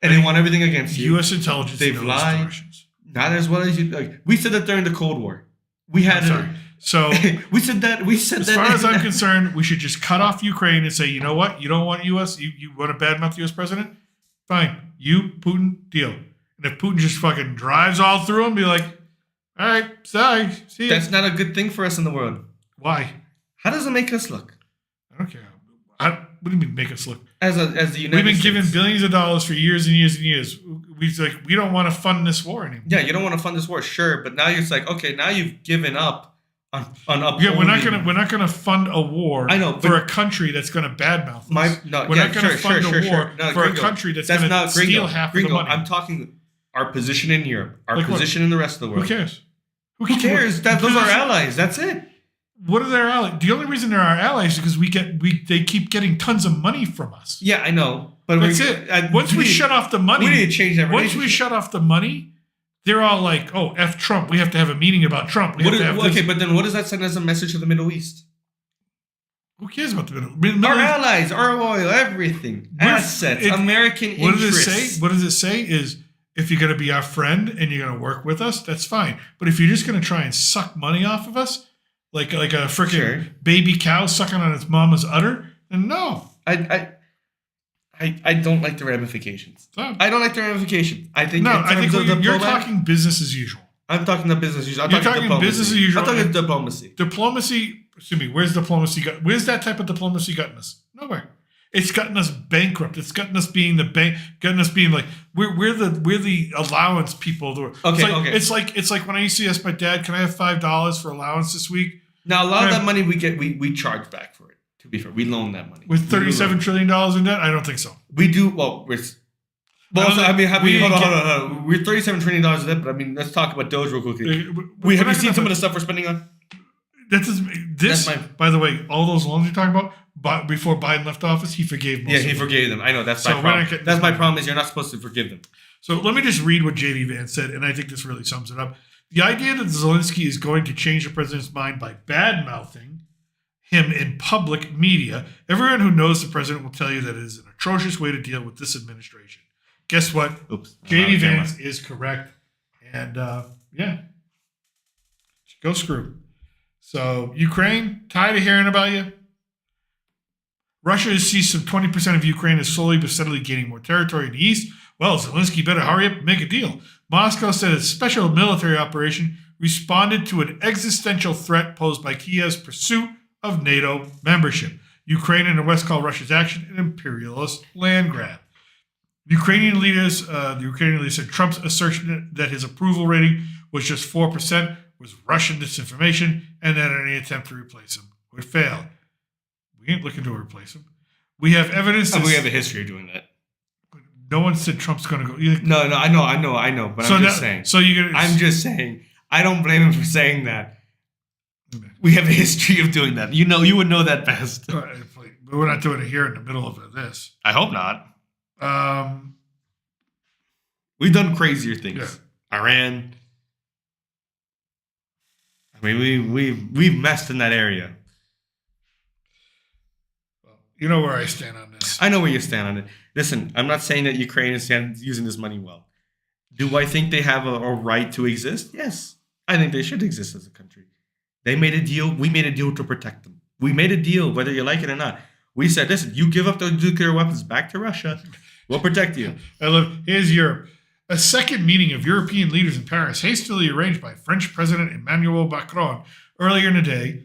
And they want everything against you. U.S. intelligence They've lied. The Russians. Not as well as you. We said that during the Cold War. We had. So we said that. As far as I'm concerned, we should just cut off Ukraine and say, you know what? You don't want U.S. You want to badmouth the U.S. president? Fine. You, Putin, deal. And if Putin just fucking drives all through him, be like, all right, sorry, see ya. That's not a good thing for us in the world. Why? How does it make us look? I don't care. What do you mean make us look? As the United States. We've been given billions of dollars for years and years and years. We don't want to fund this war anymore. Yeah, you don't want to fund this war, sure. But now it's like, okay, now you've given up on Yeah, we're not gonna fund a war. I know, for a country that's gonna badmouth us. We're not gonna fund a war for Gringo, a country that's not gonna steal Gringo, half of the money. I'm talking our position in Europe, our Like what? position in the rest of the world. Who cares? Who cares? Those are allies. That's it. What are their allies? The only reason they're our allies is because they keep getting tons of money from us. Yeah, I know. But That's it. Once we shut off the money, we need to change that. Once we shut off the money, they're all like, "Oh, F Trump. We have to have a meeting about Trump." Okay, but then what does that send as a message to the Middle East? Who cares about the Middle Our East? allies, our oil, everything, assets, American interests. What does it say? What does it say? Is if you're going to be our friend and you're going to work with us, that's fine. But if you're just going to try and suck money off of us, like a freaking baby cow sucking on its mama's udder, then no. I don't like the ramifications. So, I don't like the ramifications. I think you're talking business as usual. I'm talking the business as usual. You're talking business as usual. I'm talking diplomacy. Diplomacy. Excuse me. Where's diplomacy? Where's that type of diplomacy gotten us? Nowhere. It's gotten us bankrupt. It's gotten us being the bank. Gotten us being like we're the allowance people. It's like when I used to ask my dad, "Can I have $5 for allowance this week?" Now a lot of that money we get, we charge back for it. To be fair, we loan that money with $37 trillion in debt. I don't think so. We do well. Hold on. We're $37 trillion in debt, but I mean, let's talk about Doge real quickly. Have you seen some of the stuff we're spending on? By the way, all those loans you're talking about, before Biden left office, he forgave most of them. He forgave them. I know, that's my problem. That's my problem is you're not supposed to forgive them. So let me just read what J.D. Vance said, and I think this really sums it up. The idea that Zelinsky is going to change the president's mind by bad-mouthing him in public media, everyone who knows the president will tell you that it is an atrocious way to deal with this administration. Guess what? J.D. Vance is correct. And, go screw. So, Ukraine, tired of hearing about you? Russia has seized some 20% of Ukraine is slowly but steadily gaining more territory in the east. Well, Zelinsky better hurry up and make a deal. Moscow said its special military operation responded to an existential threat posed by Kiev's pursuit of NATO membership. Ukraine and the West call Russia's action an imperialist land grab. The Ukrainian leader said Trump's assertion that his approval rating was just 4% was Russian disinformation and that any attempt to replace him would fail. We ain't looking to replace him. We have evidence. We have a history of doing that. No one said Trump's going to go. No, I know. But I'm just saying. I'm just saying. I don't blame him for saying that. We have a history of doing that. You would know that best. But we're not doing it here in the middle of this. I hope not. We've done crazier things. Yeah. Iran. I mean, we've messed in that area. Well, you know where I stand on this. I know where you stand on it. Listen, I'm not saying that Ukraine is using this money well. Do I think they have a right to exist? Yes. I think they should exist as a country. They made a deal. We made a deal to protect them. We made a deal, whether you like it or not. We said, listen, you give up those nuclear weapons back to Russia, we'll protect you. Here's Europe. A second meeting of European leaders in Paris, hastily arranged by French President Emmanuel Macron earlier in the day.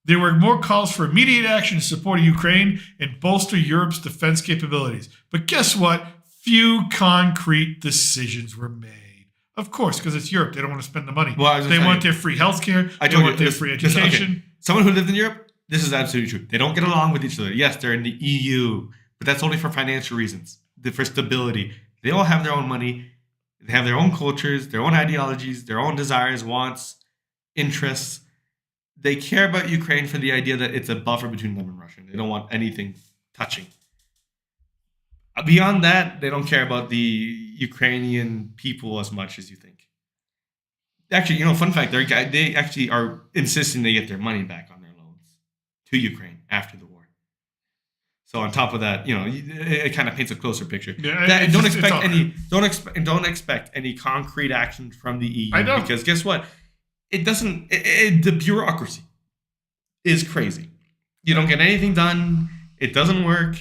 There were more calls for immediate action to support Ukraine and bolster Europe's defense capabilities. But guess what? Few concrete decisions were made. Of course, because it's Europe. They don't want to spend the money. They want their free healthcare. They want their free education. Someone who lived in Europe, this is absolutely true. They don't get along with each other. Yes, they're in the EU, but that's only for financial reasons, for stability. They all have their own money. They have their own cultures, their own ideologies, their own desires, wants, interests. They care about Ukraine for the idea that it's a buffer between them and Russia. They don't want anything touching. Beyond that, they don't care about the Ukrainian people as much as you think. Actually, fun fact, they actually are insisting they get their money back on their loans to Ukraine after the war. So on top of that, it kind of paints a closer picture. Yeah, don't expect any concrete action from the EU. I know. Because guess what? It doesn't. The bureaucracy is crazy. You don't get anything done. It doesn't work.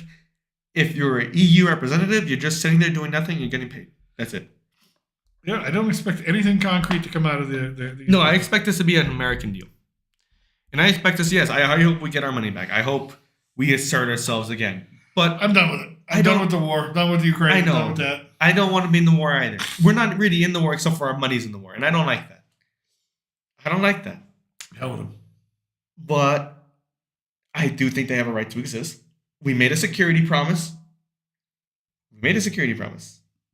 If you're an EU representative, you're just sitting there doing nothing. You're getting paid. That's it. Yeah, I don't expect anything concrete to come out of the No, I expect this to be an American deal, and I expect this. Yes, I hope we get our money back. I hope we assert ourselves again. But I'm done with it. I'm done with the war. Done with Ukraine. I know. Done with that. I don't want to be in the war either. We're not really in the war except for our money's in the war, and I don't like that. Hell with them. But I do think they have a right to exist. We made a security promise.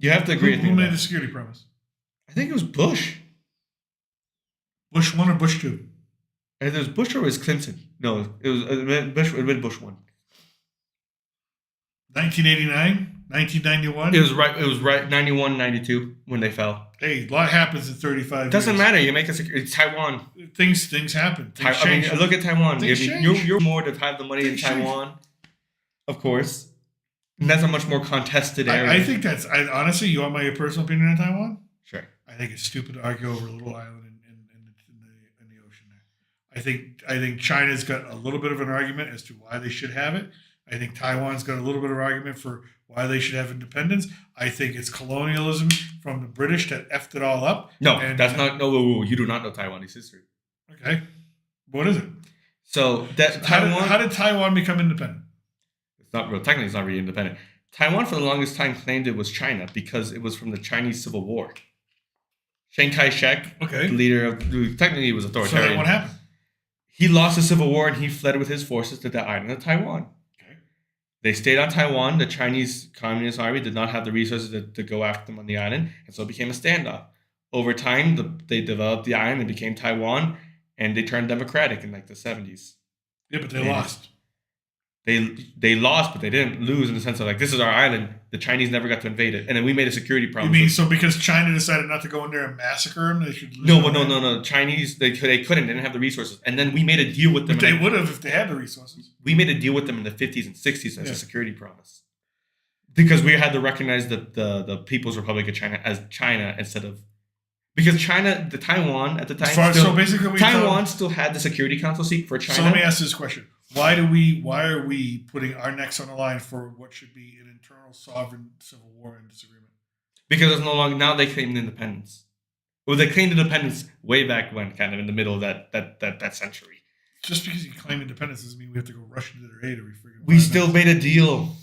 You have to agree with me. Who on made that. the security promise? I think it was Bush. Bush 1 or Bush 2? Either it was Bush or it was Clinton. No, it was Bush. It would have been Bush 1. 1989, 1991. It was right. It was right. 91, 92 when they fell. Hey, a lot happens in 35 Doesn't years. matter. You make a security. It's Taiwan. Things happen. Things I mean, change. look at Taiwan. Things You're more to have the money in Things change. Taiwan, of course. And that's a much more contested area. I think that's honestly. You want my personal opinion on Taiwan? Sure. I think it's stupid to argue over a little island in the ocean there. I think China's got a little bit of an argument as to why they should have it. I think Taiwan's got a little bit of argument for why they should have independence. I think it's colonialism from the British that effed it all up. No, that's not. No, you do not know Taiwanese history. Okay. What is it? So that Taiwan. How did Taiwan become independent? It's not real. Technically, it's not really independent. Taiwan, for the longest time, claimed it was China because it was from the Chinese Civil War. Chiang Kai-shek, Okay. the leader of, who technically was So authoritarian. then what happened? He lost the Civil War and he fled with his forces to the island of Taiwan. Okay. They stayed on Taiwan. The Chinese Communist Army did not have the resources to go after them on the island, and so it became a standoff. Over time, they developed the island and became Taiwan, and they turned democratic in like the 70s. Yeah, but they lost. They lost, but they didn't lose in the sense of like, this is our island. The Chinese never got to invade it, and then we made a security You promise. mean so because China decided not to go in there and massacre them, they should lose No, their but land? no. Chinese, they couldn't. They didn't have the resources, and then we made a deal with them. But they would have if they had the resources. We made a deal with them in the 50s and 60s as Yeah. a security promise, because we had to recognize the People's Republic of China as China instead of, because China, the Taiwan at the time, So basically, what you're Taiwan telling- still had the Security Council seat for China. So let me ask this question: Why are we putting our necks on the line for what should be an internal sovereign civil war and disagreement? Because it's no longer, now they claimed independence. Well, they claimed independence way back when, kind of in the middle of that century. Just because you claim independence doesn't mean we have to go rush into their aid every freaking. We 5 still minutes. made a deal.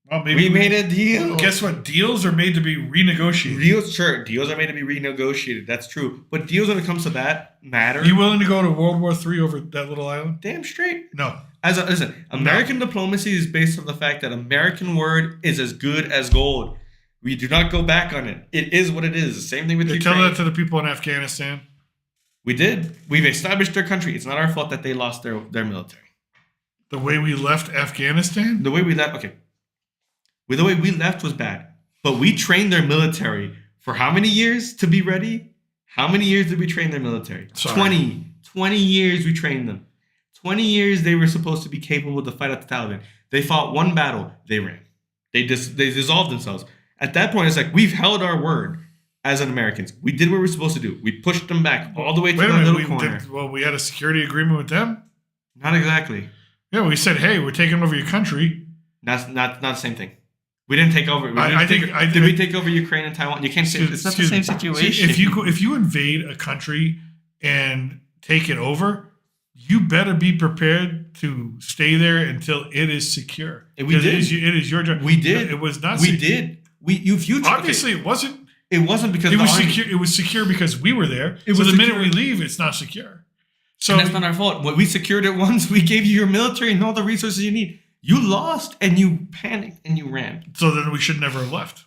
Well, maybe We made a deal. Guess what? Deals are made to be renegotiated. Deals are made to be renegotiated. That's true. But deals, when it comes to that, matter. Are you willing to go to World War III over that little island? Damn straight. No. Listen, American diplomacy is based on the fact that American word is as good as gold. We do not go back on it. It is what it is. The same thing with You Ukraine. tell that to the people in Afghanistan. We did. We've established their country. It's not our fault that they lost their military. The way we left Afghanistan. The way we left, okay. The way we left was bad. But we trained their military for how many years to be ready? How many years did we train their military? Sorry. 20. 20 years we trained them. 20 years they were supposed to be capable to fight at the Taliban. They fought one battle. They ran. They dissolved themselves. At that point, it's like, we've held our word as an Americans. We did what we were supposed to do. We pushed them back all the way to Wait a that minute. little corner. We had a security agreement with them. Not exactly. Yeah, we said, hey, we're taking over your country. That's not the same thing. We didn't take over. Did we take over Ukraine and Taiwan? You can't say it's not the same situation. If you invade a country and take it over, you better be prepared to stay there until it is secure. And we did. It is your job. We did. It was not. We did. Obviously, it wasn't. It wasn't because It the was army, secure. It was secure because we were there. It So was the minute secure. we leave, it's not secure. So and that's not our fault. When we secured it once, we gave you your military and all the resources you need. You lost and you panicked and you ran. so then we should never have left.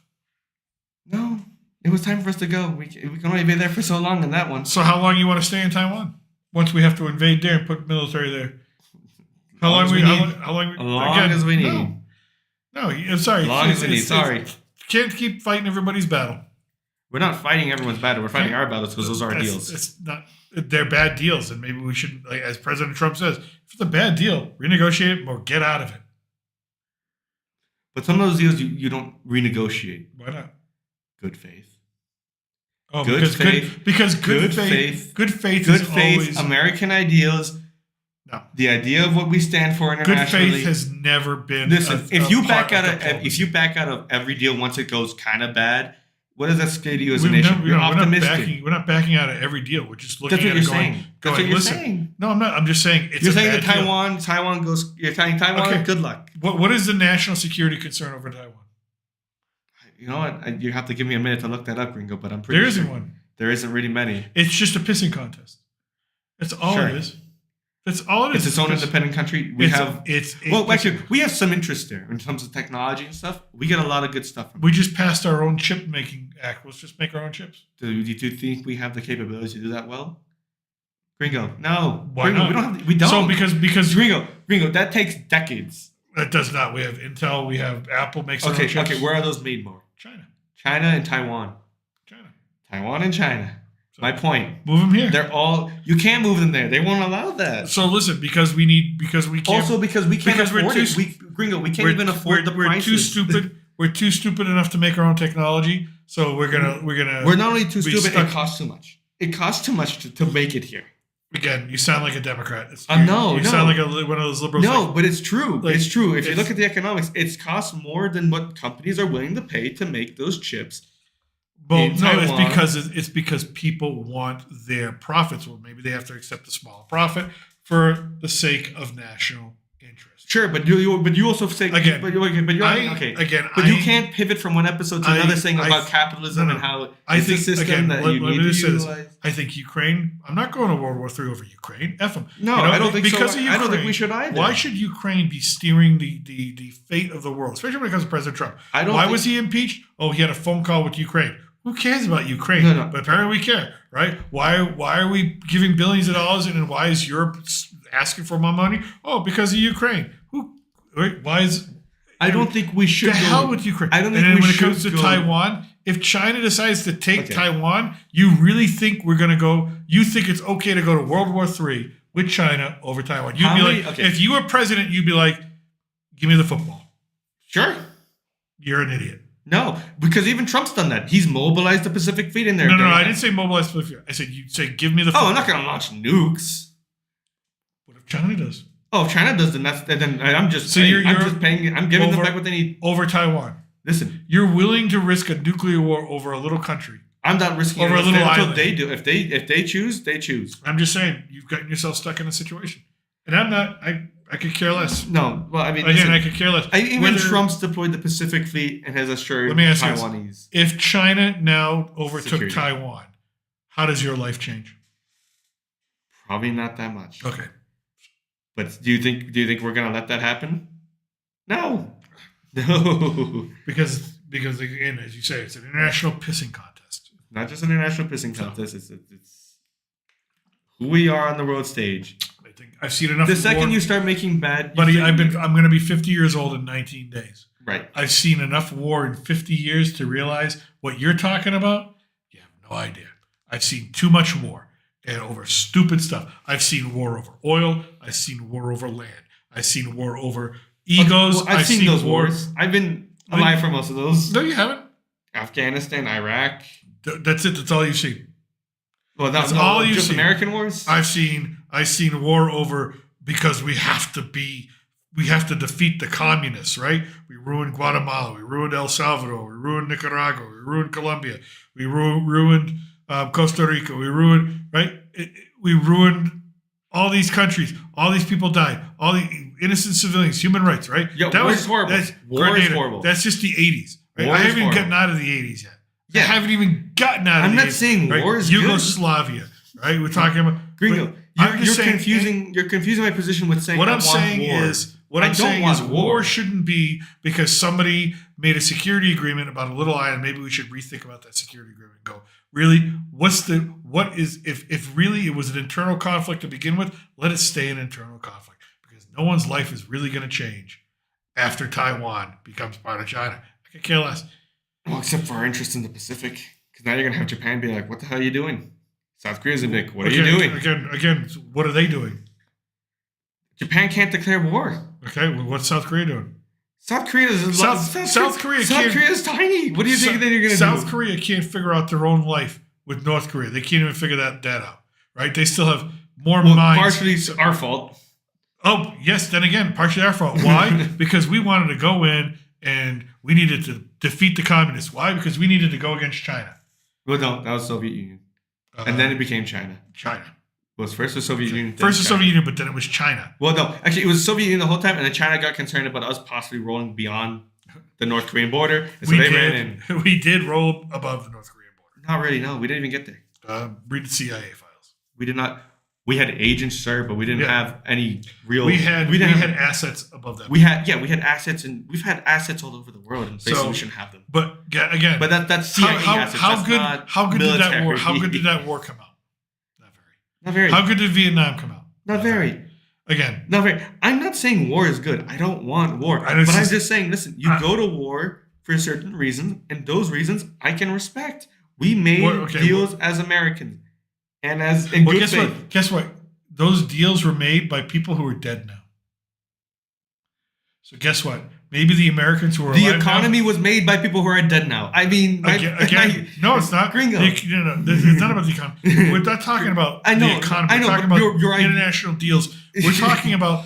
No, it was time for us to go. We can only be there for so long in that one. So how long you want to stay in Taiwan? Once we have to invade there and put military there. How long as we we need? need. How long? As long as we need. No, I'm sorry. As long as we need. Sorry. Can't keep fighting everybody's battle. We're not fighting everyone's battle. We're fighting our battles because those are our deals. It's not. They're bad deals, and maybe we shouldn't. Like, as President Trump says, if it's a bad deal, renegotiate it or get out of it. But some of those deals you don't renegotiate. Why not? Good faith. Oh, Good because faith. good faith. Good faith is always. American ideals. No. The idea of what we stand for Good internationally. faith has never been. Listen, if you back out of diplomacy. every deal once it goes kind of bad, what does that say to you as a We've nation? never- You're we're not optimistic. we're not backing out of every deal. We're just looking That's what at you're it going. saying. That's what going, you're listen. saying. No, I'm not. I'm just saying it's You're a saying bad that deal. Taiwan goes. You're telling Taiwan, Okay. good luck. What is the national security concern over Taiwan? You know what? You have to give me a minute to look that up, Gringo. But I'm pretty There sure isn't one. there isn't really many. It's just a pissing contest. That's all Sure. it is. That's all it is. It's its own independent country. We have some interest there in terms of technology and stuff. We get a lot of good stuff from it. We just passed our own chip making act. Let's just make our own chips. Do you think we have the capability to do that well? Gringo, no. Why Gringo, not? We don't. So because Gringo, that takes decades. That does not. We have Intel. We have Apple makes their own chips. Okay. Where are those made more? China and Taiwan. Taiwan and China. So my point. Move them here. They're all. You can't move them there. They won't allow that. So listen, because we can't. Also, because we can't afford it. Gringo, we can't even afford the prices. We're too stupid. We're too stupid enough to make our own technology. So we're gonna. We're not only too stupid. It costs too much. It costs too much to make it here. Again, you sound like a Democrat. No. You sound like one of those liberals. No, but it's true. It's true. If you look at the economics, it costs more than what companies are willing to pay to make those chips. Well, no, it's because people want their profits. Well, maybe they have to accept a smaller profit for the sake of national interest. Sure, but you also say again. But you can't pivot from one episode to another saying about capitalism and how it's a system that you need to utilize. I think Ukraine. I'm not going to World War III over Ukraine. F them. No, I don't think so. I don't think we should either. Why should Ukraine be steering the fate of the world, especially when it comes to President Trump? Why was he impeached? Oh, he had a phone call with Ukraine. Who cares about Ukraine? No. But apparently we care, right? Why are we giving billions of dollars and why is Europe asking for more money? Oh, because of Ukraine. Why is... I don't think we should go... The hell with Ukraine. I don't think when it comes to Taiwan, if China decides to take Taiwan, you really think we're going to go... You think it's okay to go to World War III with China over Taiwan? If you were president, you'd be like, give me the football. Sure. You're an idiot. No, because even Trump's done that. He's mobilized the Pacific Fleet in there. No, I didn't say mobilized the Pacific Fleet. I said you say give me the football. I'm not going to launch nukes. What if China does? Oh, if China does, then I'm just paying. I'm giving them back what they need. Over Taiwan. Listen. You're willing to risk a nuclear war over a little country. I'm not risking over it a little island. Until they do. If they choose, they choose. I'm just saying, you've gotten yourself stuck in a situation. And I'm not... I could care less. No, well, I mean... Again, I could care less. Even Trump's deployed the Pacific Fleet and has assured Taiwanese... If China now overtook Taiwan, how does your life change? Probably not that much. Okay. But do you think we're going to let that happen? No. Because again, as you say, it's an international pissing contest. Not just an international pissing contest. It's who we are on the world stage. I've seen enough. The second you start making bad, buddy, I'm going to be 50 years old in 19 days. Right. I've seen enough war in 50 years to realize what you're talking about. You have no idea. I've seen too much war and over stupid stuff. I've seen war over oil. I've seen war over land. I've seen war over egos. Well, I've seen those wars. I've been alive for most of those. No, you haven't. Afghanistan, Iraq. That's it. That's all you've seen. Well, that's all you've seen. American wars. I've seen war over because we have to defeat the communists, right? We ruined Guatemala, we ruined El Salvador, we ruined Nicaragua, we ruined Colombia, we ruined Costa Rica, we ruined we ruined all these countries. All these people died. All the innocent civilians, human rights, right? Yeah, that was horrible. War is horrible. That's just the 80s. Right? I haven't even gotten out of the 80s yet. Yeah. I haven't even gotten out of the 80s. I'm not saying war is Yugoslavia, right? We're talking about... Gringo, you're confusing my position with saying what I'm saying is war shouldn't be because somebody made a security agreement about a little island. Maybe we should rethink about that security agreement and go, really, if really it was an internal conflict to begin with, let it stay an internal conflict because no one's life is really going to change after Taiwan becomes part of China. I could care less. Well, except for our interest in the Pacific, because now you're going to have Japan be like, what the hell are you doing? South Korea's a dick. What are you doing? Again, what are they doing? Japan can't declare war. Okay, well, what's South Korea doing? South Korea is tiny. What do you think they're going to do? South Korea can't figure out their own life with North Korea. They can't even figure that out, right? They still have more minds. Partially it's our fault. Oh, yes. Then again, partially our fault. Why? Because we wanted to go in and we needed to defeat the communists. Why? Because we needed to go against China. Well, no, that was Soviet Union. And then it became China. China. Well, first the Soviet Union. First the Soviet Union, but then it was China. Well, no. Actually, it was Soviet Union the whole time, and then China got concerned about us possibly rolling beyond the North Korean border. And so they ran in. We did roll above the North Korean border. Not really, no. We didn't even get there. Read the CIA files. We did not. We had agents, sir, but we didn't have any real. We had assets above that. We had assets, and we've had assets all over the world, and basically we shouldn't have them. But again, that's CIA assets. How good did that war? How good did that war come out? Not very. How good did Vietnam come out? Not very. Again, not very. I'm not saying war is good. I don't want war. I'm just saying, listen, you go to war for certain reasons, and those reasons I can respect. We made deals as Americans. And Guess what? Those deals were made by people who are dead now. So guess what? Maybe the Americans who are the economy was made by people who are dead now. I mean, no, it's not. Gringo. It's not about the economy. We're not talking about the economy. We're talking about international deals. We're talking about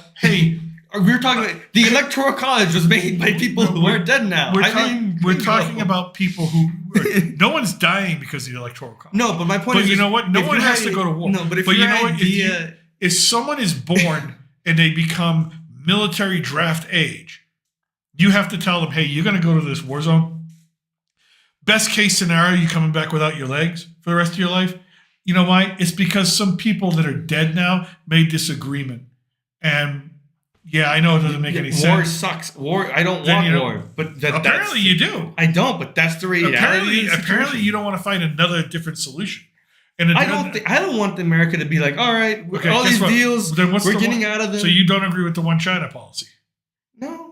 we're talking about the Electoral College was made by people who are dead now. We're talking about people who no one's dying because of the Electoral College. No, but my point is, you know what? No one has to go to war. No, but if someone is born and they become military draft age, you have to tell them, hey, you're going to go to this war zone. Best case scenario, you're coming back without your legs for the rest of your life. You know why? It's because some people that are dead now made this agreement. And yeah, I know it doesn't make any sense. War sucks. I don't want war. But apparently you do. I don't, but that's the reality. Apparently you don't want to find another different solution. And I don't want America to be like, all right, all these deals, we're getting out of them. So you don't agree with the one China policy? No.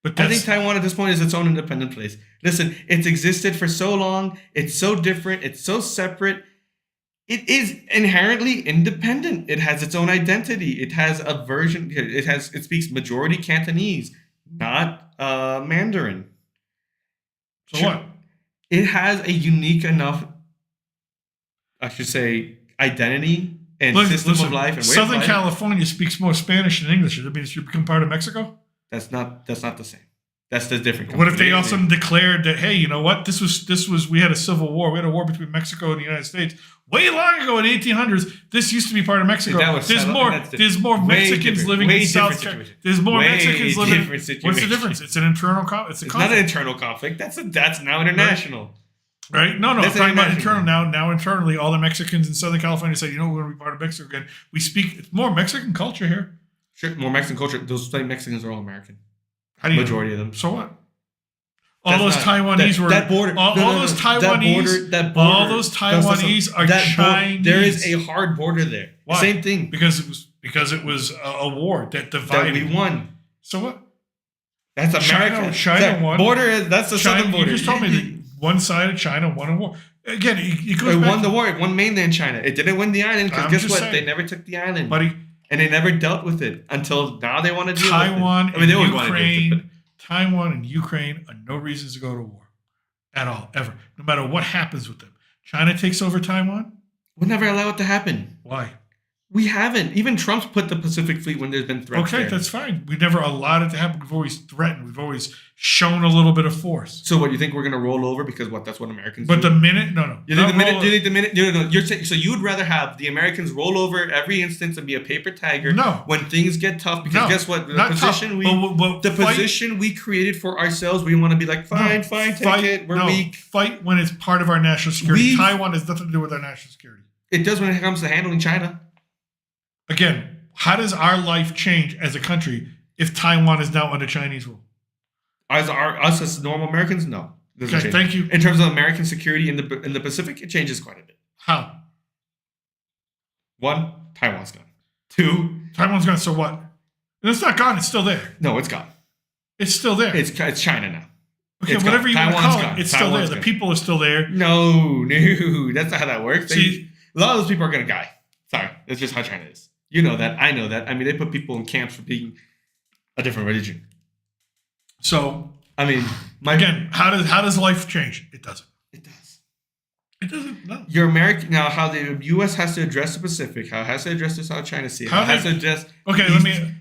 But I think Taiwan at this point is its own independent place. Listen, it's existed for so long. It's so different. It's so separate. It is inherently independent. It has its own identity. It has a version. It speaks majority Cantonese, not Mandarin. So what? It has a unique enough, I should say, identity and system of life. And Southern California speaks more Spanish than English. Does that mean it should become part of Mexico? That's not the same. That's the different. What if they also declared that, hey, you know what? This was we had a civil war. We had a war between Mexico and the United States way long ago in the 1800s. This used to be part of Mexico. There's more Mexicans living in South Carolina. There's more Mexicans living. What's the difference? It's an internal conflict. It's not an internal conflict. That's now international. Right? No. I'm talking about internal now. Now internally, all the Mexicans in Southern California say, you know, we're going to be part of Mexico again. It's more Mexican culture here. Sure, more Mexican culture. Those same Mexicans are all American. How do you majority of them? So what? All those Taiwanese were that border. All those Taiwanese. All those Taiwanese are Chinese. There is a hard border there. Why? Same thing. Because it was a war that divided. That we won. So what? That's America. China won. That's the southern border. You just told me that one side of China won a war. Again, it goes back. It won the war. It won mainland China. It didn't win the island because guess what? They never took the island, buddy. And they never dealt with it until now. They want to deal Taiwan with it. Taiwan and Ukraine are no reasons to go to war at all, ever. No matter what happens with them. China takes over Taiwan? We'll never allow it to happen. Why? We haven't. Even Trump's put the Pacific Fleet when there's been threats. Okay, that's fine. We never allowed it to happen. We've always threatened. We've always shown a little bit of force. So what, you think we're going to roll over because that's what Americans do? But the minute, no. You think the minute, no. You're saying, so you would rather have the Americans roll over every instance and be a paper tiger when things get tough? Because guess what? The position we created for ourselves, we want to be like, fine, take it. We're weak. Fight when it's part of our national security. Taiwan has nothing to do with our national security. It does when it comes to handling China. Again, how does our life change as a country if Taiwan is now under Chinese rule? Us as normal Americans, no. Okay, thank you. In terms of American security in the Pacific, it changes quite a bit. How? 1, Taiwan's gone. 2, Taiwan's gone. So what? It's not gone. It's still there. No, it's gone. It's still there. It's China now. Okay, it's whatever you want to call it, it's still there. The people are still there. No, that's not how that works. A lot of those people are going to die. Sorry, that's just how China is. You know that. I know that. I mean, they put people in camps for being a different religion. So, I mean, how does life change? It doesn't. It does. It doesn't. No. You're American now. How the U.S. has to address the Pacific, how it has to address the South China Sea, how it has to address. Okay,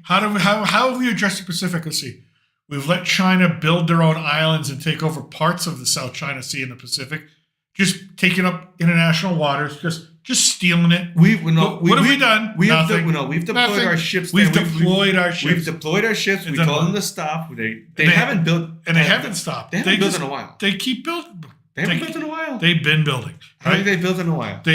how have we addressed the Pacific Sea? We've let China build their own islands and take over parts of the South China Sea and the Pacific, just taking up international waters, just stealing it. What have we done? We've deployed our ships. We've deployed our ships. We've deployed our ships. We told them to stop. They haven't built. And they haven't stopped. They haven't built in a while. They keep building. They haven't built in a while. They've been building. I think they built in a while. But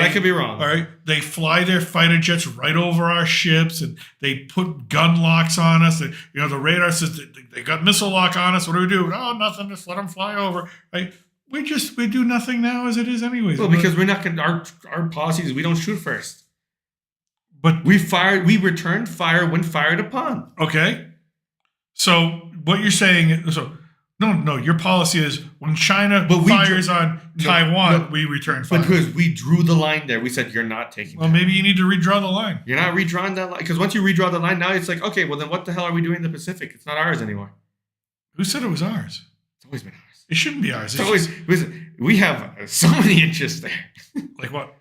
I could be wrong. All right. They fly their fighter jets right over our ships, and they put gun locks on us. And, the radar says they got missile lock on us. What do we do? Oh, nothing. Just let them fly over. Right. We do nothing now as it is anyways. Well, because we're not going our policy is we don't shoot first. But we return fire when fired upon. Okay. So what you're saying, no, your policy is when China fires on Taiwan, we return fire. Because we drew the line there. We said, you're not taking Well, maybe you need to redraw the line. You're not redrawing that line. Because once you redraw the line, now it's like, okay, well then what the hell are we doing in the Pacific? It's not ours anymore. Who said it was ours? It's always been ours. It shouldn't be ours. We have so many interests there. Like what?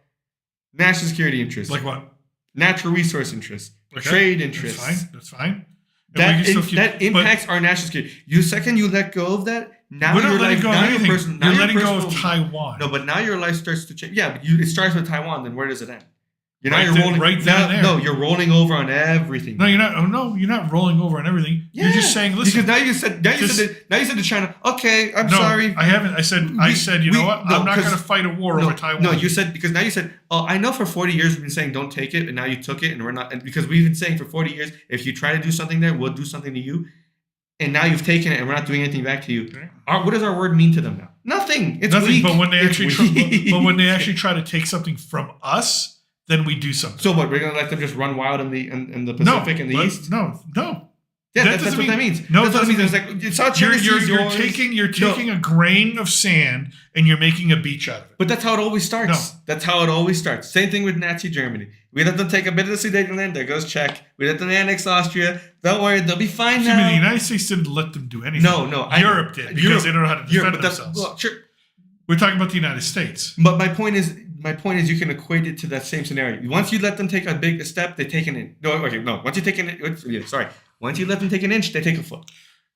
National security interests. Like what? Natural resource interests. Okay. Trade interests. That's fine. That impacts our national security. You let go of that, now you're letting go of anything. You're letting go of Taiwan. No, but now your life starts to change. Yeah, but it starts with Taiwan. Then where does it end? You're rolling over on everything. No, you're not. Oh no, you're not rolling over on everything. Yeah, you're just saying, listen. Because now you said to China, okay, I'm sorry. I haven't. I said, you know what? I'm not going to fight a war over Taiwan. No, you said oh, I know for 40 years we've been saying don't take it, and now you took it, and we're not. And because we've been saying for 40 years, if you try to do something there, we'll do something to you. And now you've taken it, and we're not doing anything back to you. Okay. What does our word mean to them now? Nothing. It's nothing. Weak. But when they actually try to take something from us, then we do something. So what? We're gonna let them just run wild in the Pacific and the East? No. Yeah, that's what that means. No, that's what that means. It's like it's not you're taking a grain of sand and you're making a beach out of it. But that's how it always starts. No. That's how it always starts. Same thing with Nazi Germany. We let them take a bit of the Sudetenland. There goes Czech. We let them annex Austria. Don't worry, they'll be fine now. The United States didn't let them do anything. No. Europe did because they don't know how to defend themselves. Well, sure. We're talking about the United States. But my point is you can equate it to that same scenario. Once you let them take a big step, they take an inch. Once you take an inch, once you let them take an inch, they take a foot.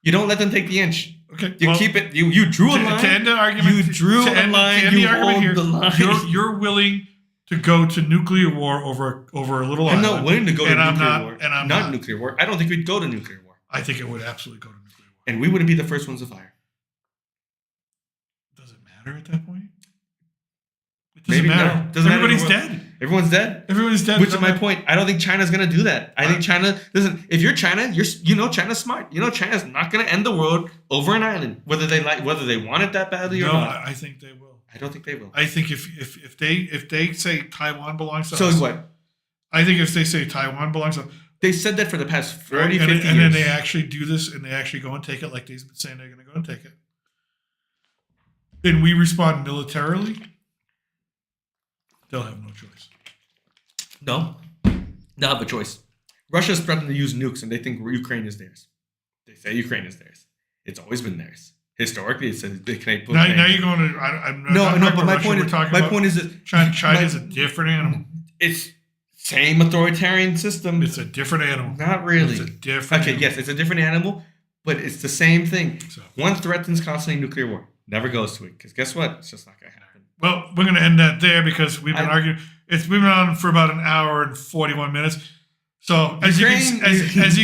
You don't let them take the inch. Okay. You keep it. You drew a line. To end the argument. You drew a line. You hold the line. You're willing to go to nuclear war over a little island. I'm not willing to go to nuclear war. And I'm not nuclear war. I don't think we'd go to nuclear war. I think it would absolutely go to nuclear war. And we wouldn't be the first ones to fire. Does it matter at that point? It doesn't matter. Everybody's dead. Everyone's dead. Everyone's dead. Which is my point. I don't think China's gonna do that. I think China. Listen, if you're China, China's smart. China's not gonna end the world over an island, whether they want it that badly or not. No, I think they will. I don't think they will. I think if they say Taiwan belongs to us. So what? I think if they say Taiwan belongs to us. They said that for the past 40, 50 years. And then they actually do this and they actually go and take it like they've been saying they're going to go and take it. And we respond militarily. They'll have no choice. No. They'll have a choice. Russia's threatened to use nukes and they think Ukraine is theirs. They say Ukraine is theirs. It's always been theirs. Historically, it says they can. Now you're going to. But my point is that China is a different animal. It's same authoritarian system. It's a different animal. Not really. It's a different. Okay, yes, it's a different animal, but it's the same thing. So, one threatens constantly nuclear war. Never goes to it because guess what? It's just not going to happen. Well, we're going to end that there because we've been arguing. We've been on for about an hour and 41 minutes. So as you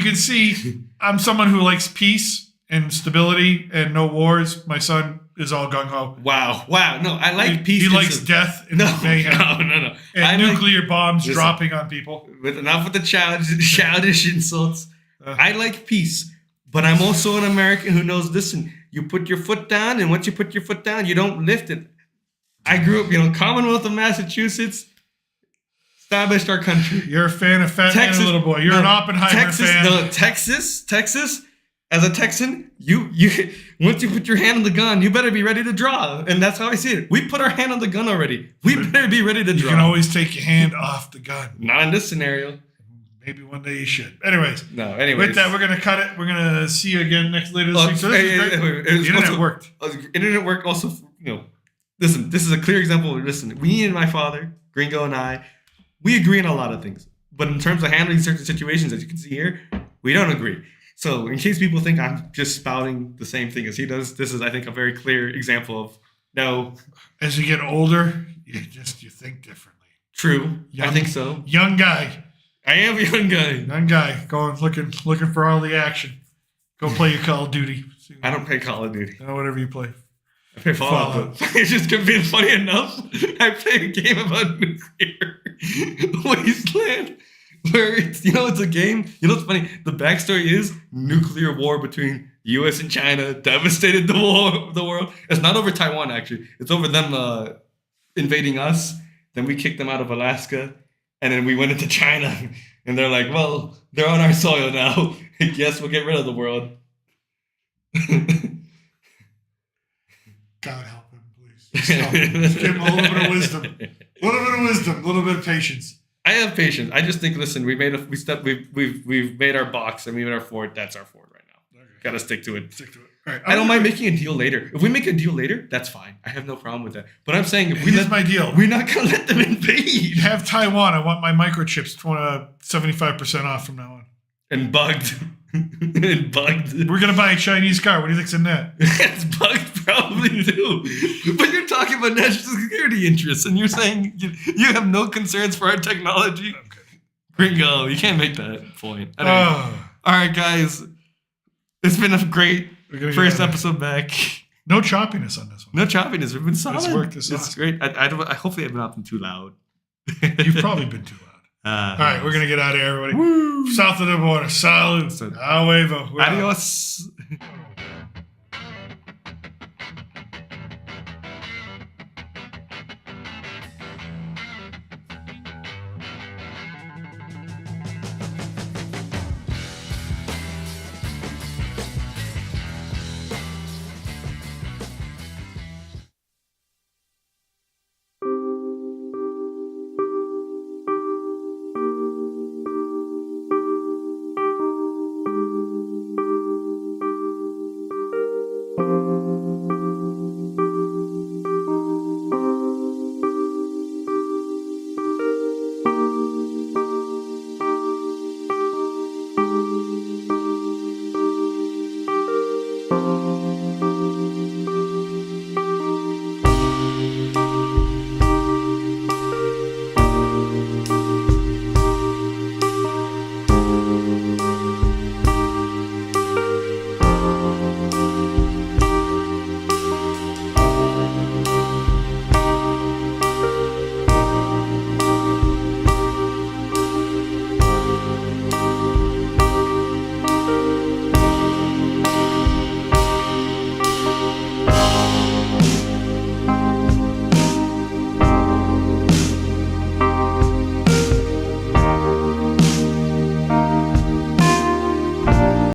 can see, I'm someone who likes peace and stability and no wars. My son is all gung ho. Wow. No, I like peace. He likes death and mayhem. No. And nuclear bombs dropping on people. Enough with the childish insults. I like peace, but I'm also an American who knows. Listen, you put your foot down, and once you put your foot down, you don't lift it. I grew up, Commonwealth of Massachusetts. Established our country. You're a fan of Fat Man and Little Boy. You're an Oppenheimer fan. No, Texas. As a Texan, you once you put your hand on the gun, you better be ready to draw, and that's how I see it. We put our hand on the gun already. We better be ready to draw. You can always take your hand off the gun. Not in this scenario. Maybe one day you should. Anyways. With that, we're gonna cut it. We're gonna see you again later this week. So the internet worked. Internet worked also. Listen, this is a clear example. Listen, me and my father, Gringo and I. We agree on a lot of things, but in terms of handling certain situations, as you can see here, we don't agree. So in case people think I'm just spouting the same thing as he does, this is, I think, a very clear example of no. As you get older, you think differently. True. I think so. Young guy. I am a young guy. Young guy going looking for all the action. Go play your Call of Duty. I don't play Call of Duty. Whatever you play. I play Fallout. It's just being funny enough. I play a game about nuclear wasteland. Where it's, it's a game. You know what's funny? The backstory is nuclear war between U.S. and China devastated the world. It's not over Taiwan, actually. It's over them invading us. Then we kicked them out of Alaska. And then we went into China. And they're like, well, they're on our soil now. I guess we'll get rid of the world. God help him, please. Just give him a little bit of wisdom. A little bit of wisdom. A little bit of patience. I have patience. I just think, listen, we've made our box and we made our fort. That's our fort right now. Okay. Got to stick to it. Stick to it. All right. I don't mind making a deal later. If we make a deal later, that's fine. I have no problem with that. But I'm saying here's my deal. We're not gonna let them invade. Have Taiwan. I want my microchips 75% off from now on. And bugged. We're gonna buy a Chinese car. What do you think's in that? It's bugged probably too. But you're talking about national security interests, and you're saying you have no concerns for our technology. Okay. Gringo, you can't make that point. Anyway, all right, guys. It's been a great first episode back. No choppiness on this one. No choppiness. We've been solid. It's worked. It's great. I hopefully I've not been too loud. You've probably been too loud. All right, we're gonna get out of here, everybody. Woo. South of the border. Salud. Ahuevo. Adios.